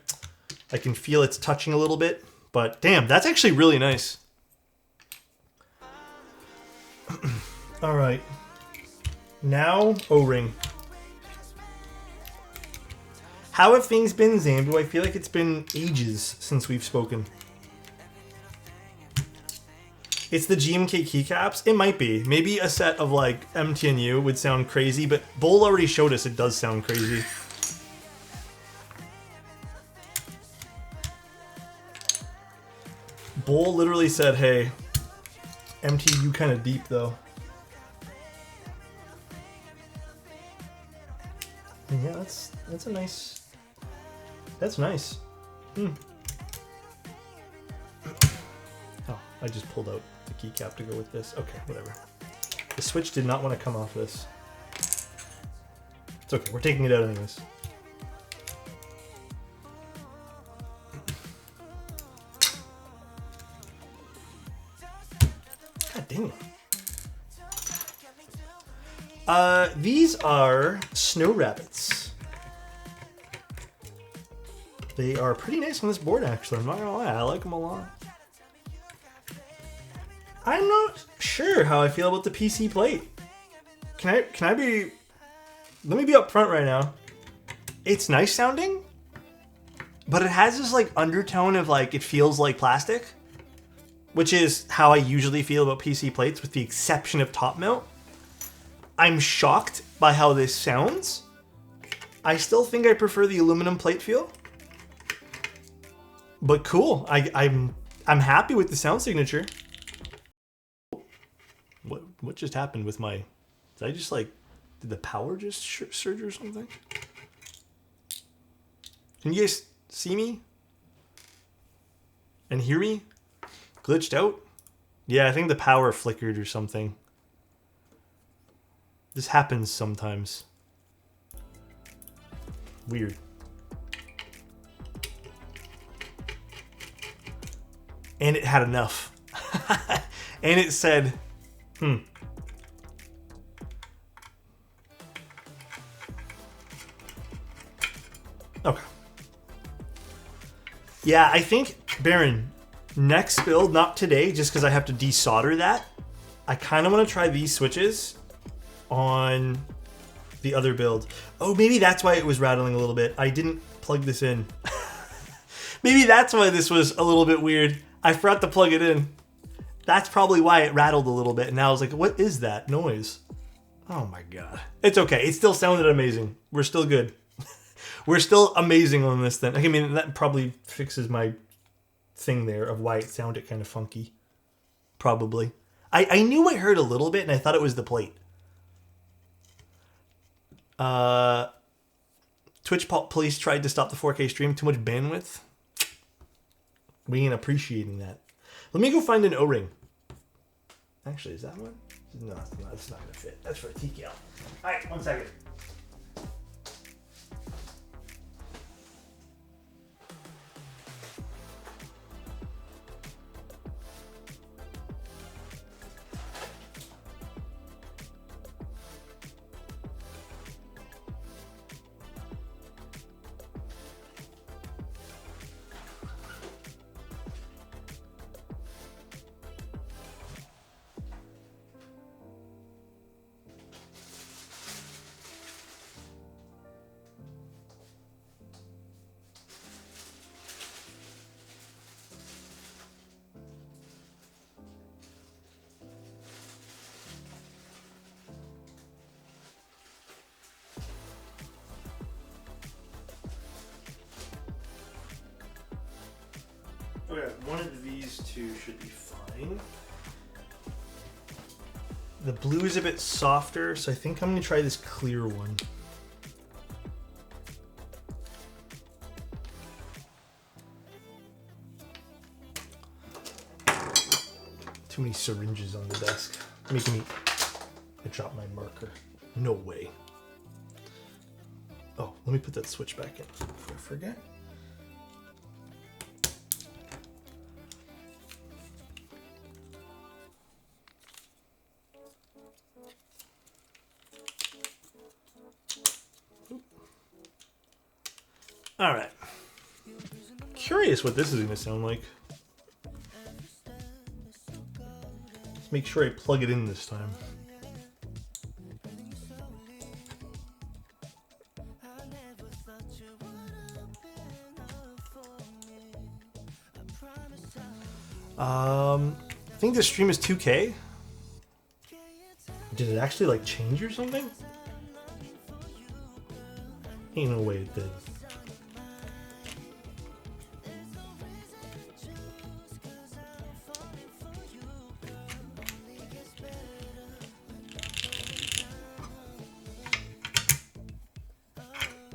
I can feel it's touching a little bit, but damn, that's actually really nice. All right, now O-ring. How have things been, Zambu? I feel like it's been ages since we've spoken. It's the GMK keycaps? It might be. Maybe a set of like MTNU would sound crazy, but Bull already showed us it does sound crazy. Bull literally said, hey, MTU kind of deep though. Yeah, that's a nice... That's nice. Oh, I just pulled out the keycap to go with this. Okay, whatever. The switch did not want to come off this. It's okay, we're taking it out anyways. God dang it. These are snow rabbits. They are pretty nice on this board, actually. I'm not gonna lie, I like them a lot. I'm not sure how I feel about the PC plate. Can I be... Let me be up front right now. It's nice sounding, but it has this like undertone of like, it feels like plastic, which is how I usually feel about PC plates with the exception of top mount. I'm shocked by how this sounds. I still think I prefer the aluminum plate feel. But cool. I'm happy with the sound signature. What just happened with my... Did I just like... Did the power just surge or something? Can you guys see me? And hear me? Glitched out? Yeah, I think the power flickered or something. This happens sometimes. Weird. And it had enough. And it said, Okay. Yeah, I think, Baron, next build, not today, just because I have to desolder that. I kind of want to try these switches on the other build. Oh, maybe that's why it was rattling a little bit. I didn't plug this in. Maybe that's why this was a little bit weird. I forgot to plug it in. That's probably why it rattled a little bit. And now I was like, what is that noise? Oh my God. It's okay. It still sounded amazing. We're still good. We're still amazing on this thing. I mean, that probably fixes my thing there of why it sounded kind of funky. Probably. I knew I heard a little bit and I thought it was the plate. Twitch police tried to stop the 4K stream. Too much bandwidth. We ain't appreciating that. Let me go find an O-ring. Actually, is that one? No, that's not gonna fit. That's for a TKL. All right, 1 second. Okay, one of these two should be fine. The blue is a bit softer, so I think I'm going to try this clear one. Too many syringes on the desk. Making me... I dropped my marker. No way. Oh, let me put that switch back in before I forget. All right. Curious what this is going to sound like. Let's make sure I plug it in this time. I think the stream is 2K. Did it actually like change or something? Ain't no way it did.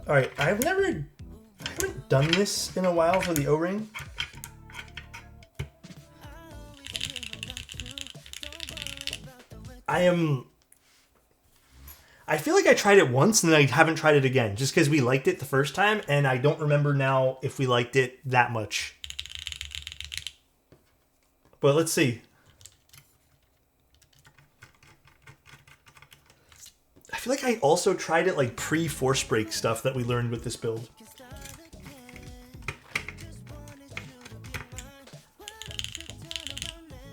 All right, I haven't done this in a while for the O-ring. I feel like I tried it once and then I haven't tried it again, just because we liked it the first time, and I don't remember now if we liked it that much. But let's see. I feel like I also tried it like pre-force break stuff that we learned with this build.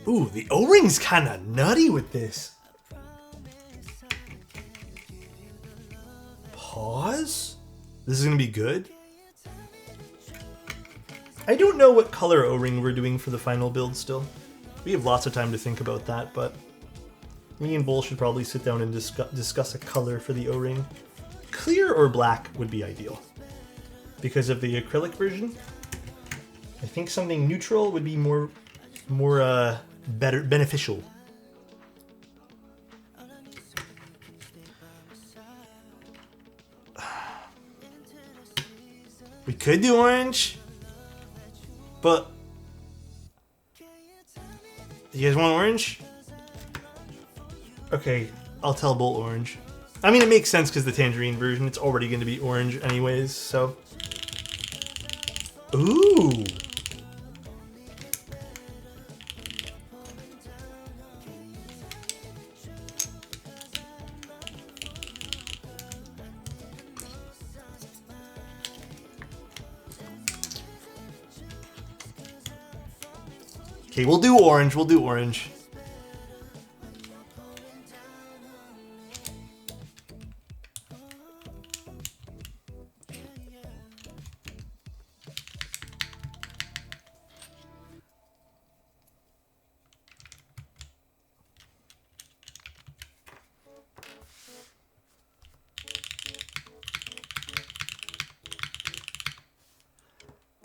Ooh, the O-ring's kind of nutty with this. Pause? This is going to be good? I don't know what color O-ring we're doing for the final build still. We have lots of time to think about that, but me and Bull should probably sit down and discuss a color for the O-ring. Clear or black would be ideal. Because of the acrylic version, I think something neutral would be more beneficial. We could do orange, but you guys want orange? Okay, I'll tell Bolt orange. I mean, it makes sense because the tangerine version, it's already going to be orange anyways, so. Ooh. Okay, we'll do orange. We'll do orange.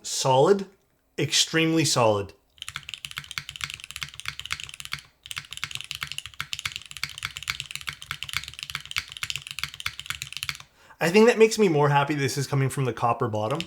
Solid, extremely solid. I think that makes me more happy this is coming from the copper bottom.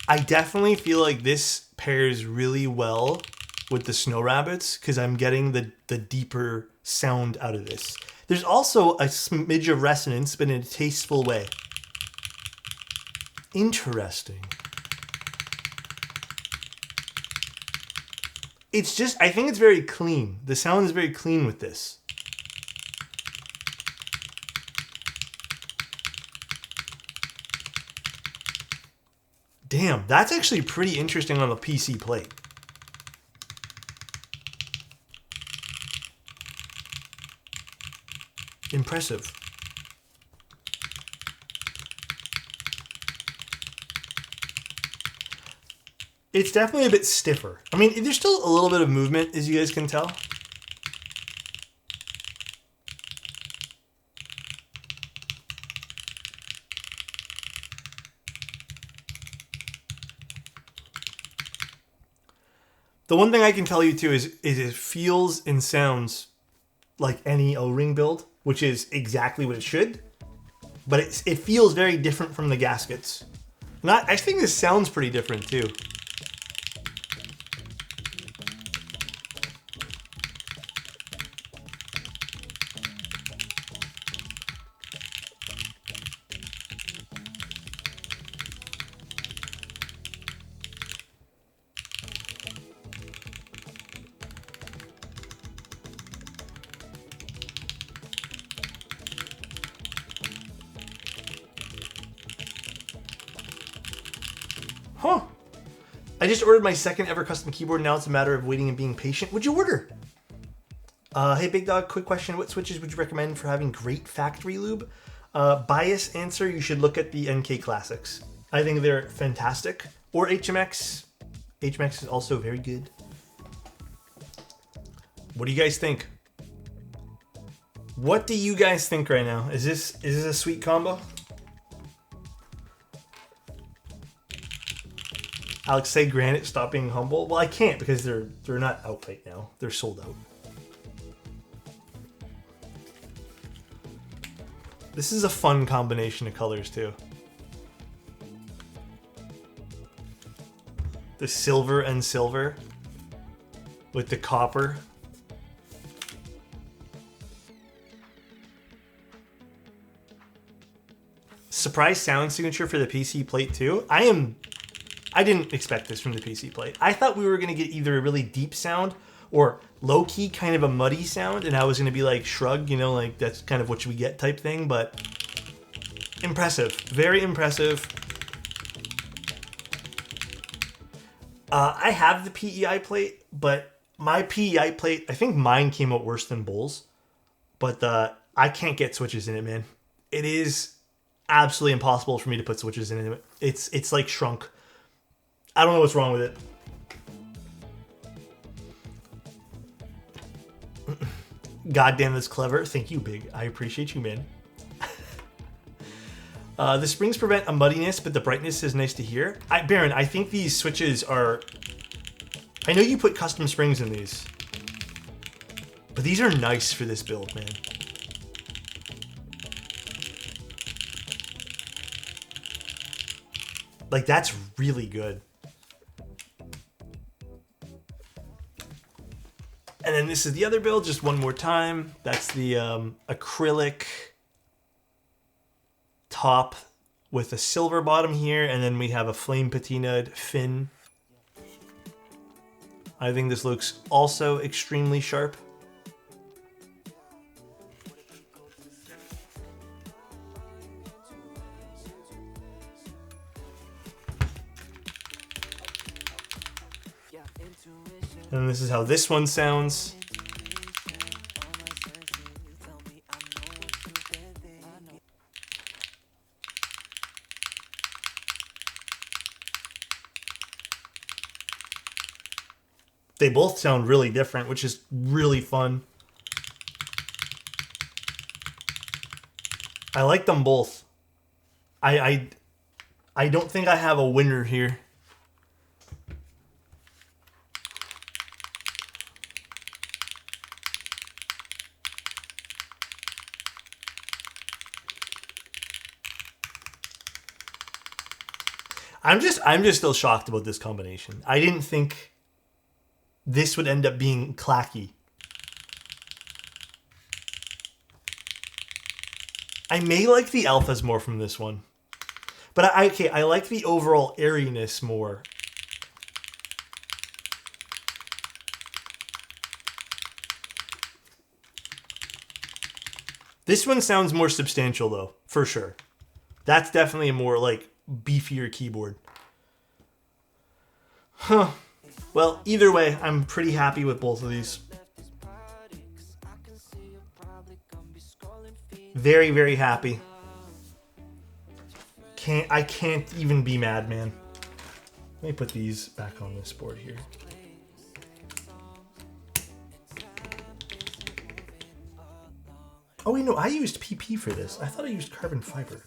I definitely feel like this pairs really well with the Snow Rabbits because I'm getting the deeper sound out of this. There's also a smidge of resonance, but in a tasteful way. Interesting. It's just, I think it's very clean. The sound is very clean with this. Damn, that's actually pretty interesting on the PC plate. Impressive. It's definitely a bit stiffer. I mean, there's still a little bit of movement, as you guys can tell. The one thing I can tell you too is it feels and sounds like any O-ring build, which is exactly what it should. But it feels very different from the gaskets. I think this sounds pretty different too. Huh. I just ordered my second ever custom keyboard. Now it's a matter of waiting and being patient. Would you order? Hey, Big Dog, quick question. What switches would you recommend for having great factory lube? Bias answer, you should look at the NK Classics. I think they're fantastic. Or HMX. HMX is also very good. What do you guys think? What do you guys think right now? Is this a sweet combo? Alex, say Granite, stop being humble. Well, I can't because they're not out right now. They're sold out. This is a fun combination of colors too. The silver and silver with the copper. Surprise sound signature for the PC plate too. I didn't expect this from the PC plate. I thought we were going to get either a really deep sound or low-key kind of a muddy sound, and I was going to be like, shrug, you know, like that's kind of what we get type thing, but impressive. Very impressive. I have the PEI plate, but my PEI plate, I think mine came out worse than Bull's, but I can't get switches in it, man. It is absolutely impossible for me to put switches in it. It's like shrunk. I don't know what's wrong with it. Goddamn, that's clever. Thank you, Big. I appreciate you, man. The springs prevent a muddiness, but the brightness is nice to hear. Baron, I think these switches are... I know you put custom springs in these, but these are nice for this build, man. Like, that's really good. And then this is the other build, just one more time. That's the acrylic top with a silver bottom here, and then we have a flame patinaed fin. I think this looks also extremely sharp. And this is how this one sounds. They both sound really different, which is really fun. I like them both. I don't think I have a winner here. I'm just still shocked about this combination. I didn't think this would end up being clacky. I may like the alphas more from this one. But I like the overall airiness more. This one sounds more substantial though, for sure. That's definitely a more like beefier keyboard. Huh. Well, either way, I'm pretty happy with both of these. Very, very happy. I can't even be mad, man. Let me put these back on this board here. Oh wait, no, I used PP for this. I thought I used carbon fiber.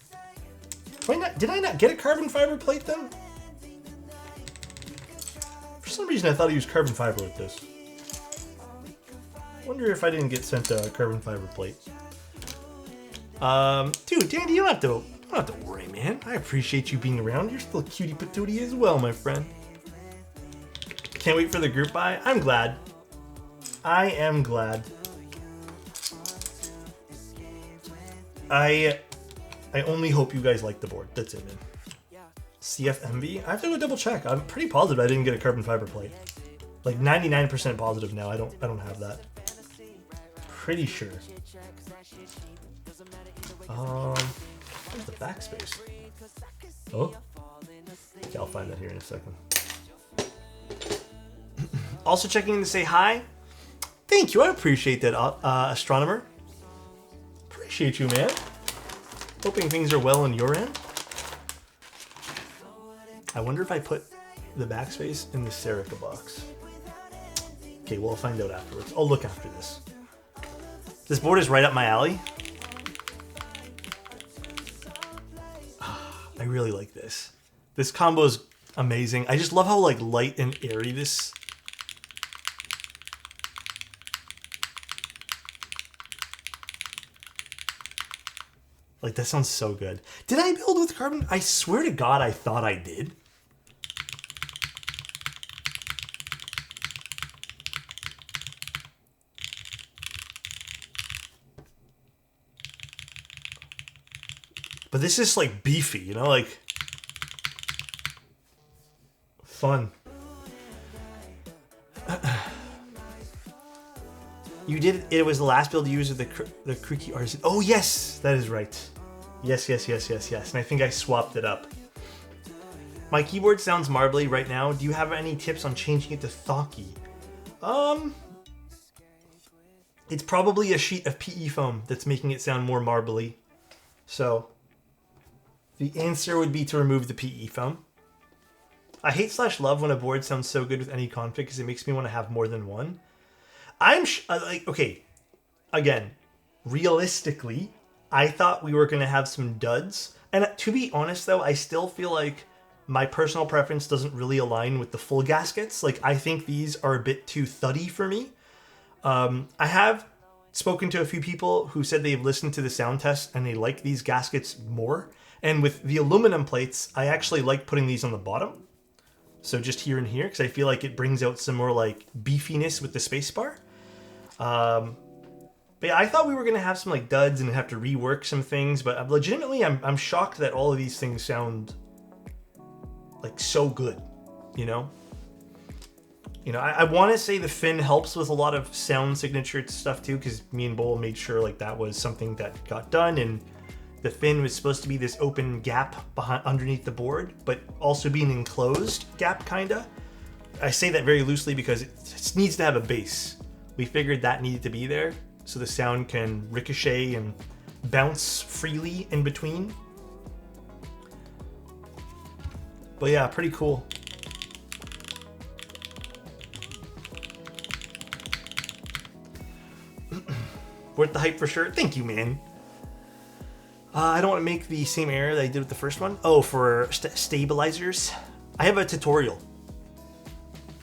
Did I not get a carbon fiber plate then? For some reason I thought I used carbon fiber with this. Wonder if I didn't get sent a carbon fiber plate. Dude, Dandy, you don't have to worry, man. I appreciate you being around. You're still cutie patootie as well, my friend. Can't wait for the group buy. I'm glad. I am glad. I only hope you guys like the board. That's it, man. CFMV? I have to go double check. I'm pretty positive I didn't get a carbon fiber plate. Like 99% positive now. I don't have that. Pretty sure. Where's the backspace? Oh. Okay, I'll find that here in a second. Also checking in to say hi. Thank you. I appreciate that, astronomer. Appreciate you, man. Hoping things are well on your end. I wonder if I put the backspace in the Serica box. Okay, well, I'll find out afterwards. I'll look after this. This board is right up my alley. I really like this. This combo is amazing. I just love how like light and airy this. Like that sounds so good. Did I build with carbon? I swear to God, I thought I did. But this is like beefy, you know, like fun. You did it was the last build you used with the Creaky Artisan. Oh yes, that is right. Yes. And I think I swapped it up. My keyboard sounds marbly right now. Do you have any tips on changing it to thocky? It's probably a sheet of PE foam that's making it sound more marbly. So the answer would be to remove the PE foam. I hate/love when a board sounds so good with any config because it makes me want to have more than one. Okay, again, realistically, I thought we were going to have some duds. And to be honest, though, I still feel like my personal preference doesn't really align with the full gaskets. Like, I think these are a bit too thuddy for me. I have spoken to a few people who said they've listened to the sound test and they like these gaskets more. And with the aluminum plates, I actually like putting these on the bottom. So just here and here, because I feel like it brings out some more like beefiness with the spacebar. But yeah, I thought we were going to have some like duds and have to rework some things. But legitimately, I'm shocked that all of these things sound like so good, you know? I want to say the fin helps with a lot of sound signature stuff too, because me and Bowl made sure like that was something that got done, and the fin was supposed to be this open gap underneath the board, but also be an enclosed gap, kinda. I say that very loosely because it needs to have a base. We figured that needed to be there so the sound can ricochet and bounce freely in between. But yeah, pretty cool. Worth the hype for sure. Thank you, man. I don't want to make the same error that I did with the first one. Oh, for stabilizers. I have a tutorial.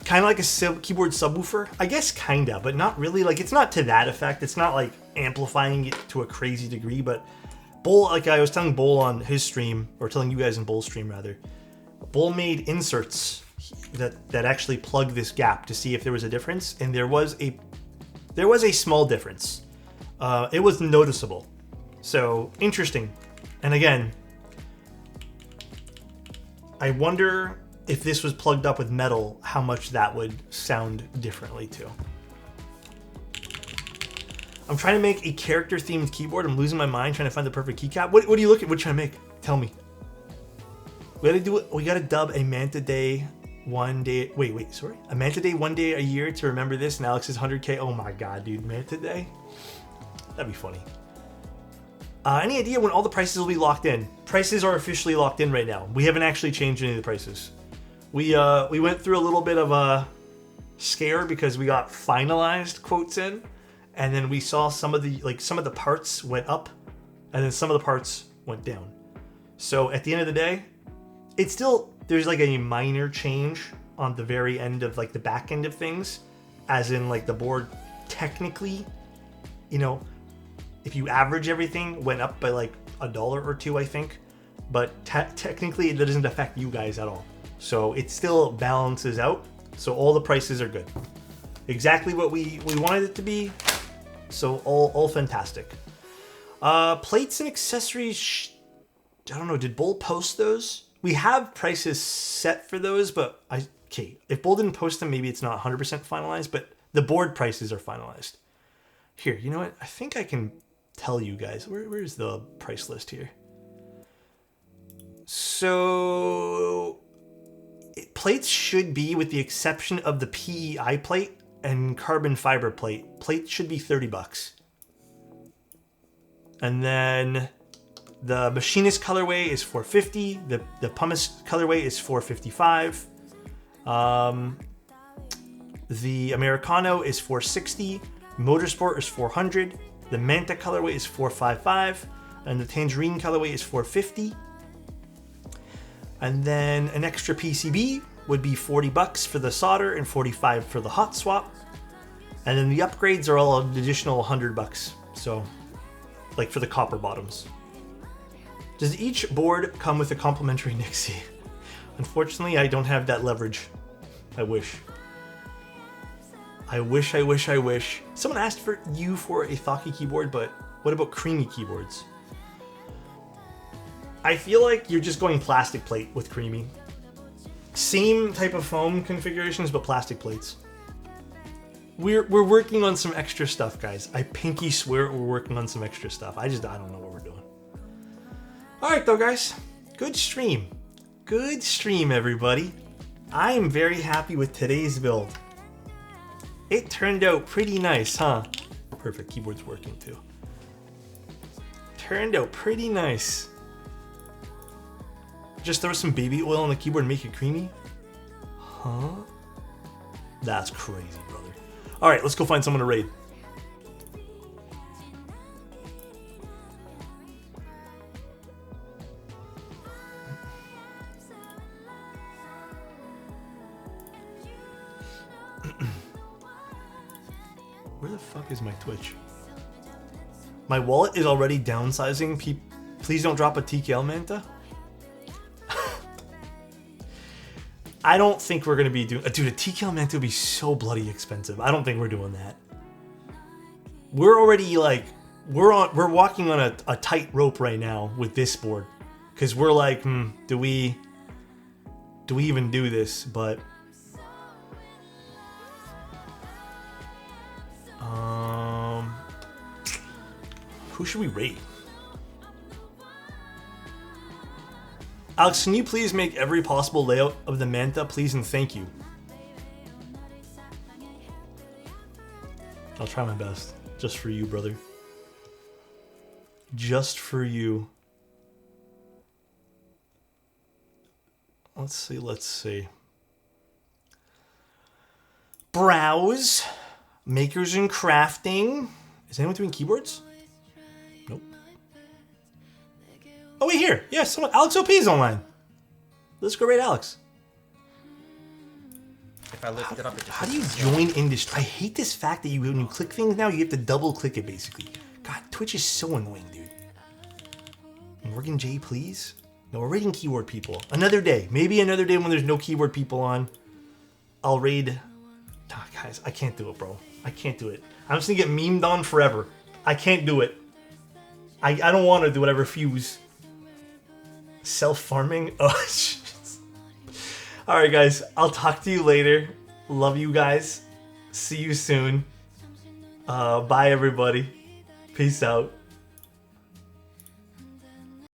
Kind of like a keyboard subwoofer. I guess kinda, but not really. Like, it's not to that effect. It's not like amplifying it to a crazy degree, but Bull, like I was telling Bull on his stream, or telling you guys in Bull's stream rather, Bull made inserts that actually plug this gap to see if there was a difference, and there was a small difference. It was noticeable. So interesting. And again, I wonder if this was plugged up with metal, how much that would sound differently too. I'm trying to make a character themed keyboard. I'm losing my mind trying to find the perfect keycap. What do you look at? What should I make? Tell me. We gotta do it. We gotta dub a Manta Day one day. Wait, sorry. A Manta Day one day a year to remember this. And Alex's 100K. Oh my god, dude. Manta Day? That'd be funny. Any idea when all the prices will be locked in? Prices are officially locked in right now. We haven't actually changed any of the prices. We went through a little bit of a scare because we got finalized quotes in, and then we saw some of the parts went up, and then some of the parts went down. So at the end of the day, it's still, there's like a minor change on the very end of like the back end of things, as in like the board technically, you know, if you average everything, went up by like $1 or $2, I think, but technically it doesn't affect you guys at all. So it still balances out. So all the prices are good. Exactly what we wanted it to be. So all fantastic. Plates and accessories. I don't know. Did Bull post those? We have prices set for those, but okay. If Bull didn't post them, maybe it's not 100% finalized, but the board prices are finalized. Here, you know what? I think I can tell you guys. Where's the price list here? So plates should be, with the exception of the PEI plate and carbon fiber plate, plate should be $30. And then the machinist colorway is $450. The pumice colorway is $455. The Americano is $460. Motorsport is $400. The Manta colorway is $455. And the Tangerine colorway is $450. And then an extra PCB would be $40 for the solder and $45 for the hot swap. And then the upgrades are all an additional $100. So, like for the copper bottoms. Does each board come with a complimentary Nixie? Unfortunately, I don't have that leverage. I wish. I wish. Someone asked for a Thaki keyboard, but what about creamy keyboards? I feel like you're just going plastic plate with creamy. Same type of foam configurations, but plastic plates. We're working on some extra stuff, guys. I pinky swear we're working on some extra stuff. I don't know what we're doing. Alright though, guys. Good stream. Good stream, everybody. I am very happy with today's build. It turned out pretty nice, huh? Perfect, keyboard's working too. Turned out pretty nice. Just throw some baby oil on the keyboard and make it creamy? Huh? That's crazy, brother. Alright, let's go find someone to raid. Where the fuck is my Twitch? My wallet is already downsizing. Please don't drop a TKL Manta. I don't think we're gonna be doing. Dude, a TKL Manta would be so bloody expensive. I don't think we're doing that. We're already like, we're walking on a tight rope right now with this board, because we're like, do we even do this? But who should we rate? Alex, can you please make every possible layout of the Manta, please and thank you? I'll try my best. Just for you, brother. Just for you. Let's see. Browse. Makers and crafting. Is anyone doing keyboards? Nope. Oh, wait, here. Yeah, someone, Alex OP is online. Let's go rate Alex. If I lift it up, it just... How do you join industry? I hate this fact that when you click things now, you have to double click it, basically. God, Twitch is so annoying, dude. Morgan J, please? No, we're rating keyword people. Another day. Maybe another day when there's no keyword people on. I'll raid... Oh, guys, I can't do it, bro. I can't do it. I'm just gonna get memed on forever. I can't do it. I don't want to do it. I refuse. Self-farming? Oh, jeez. Alright, guys. I'll talk to you later. Love you guys. See you soon. Bye, everybody. Peace out.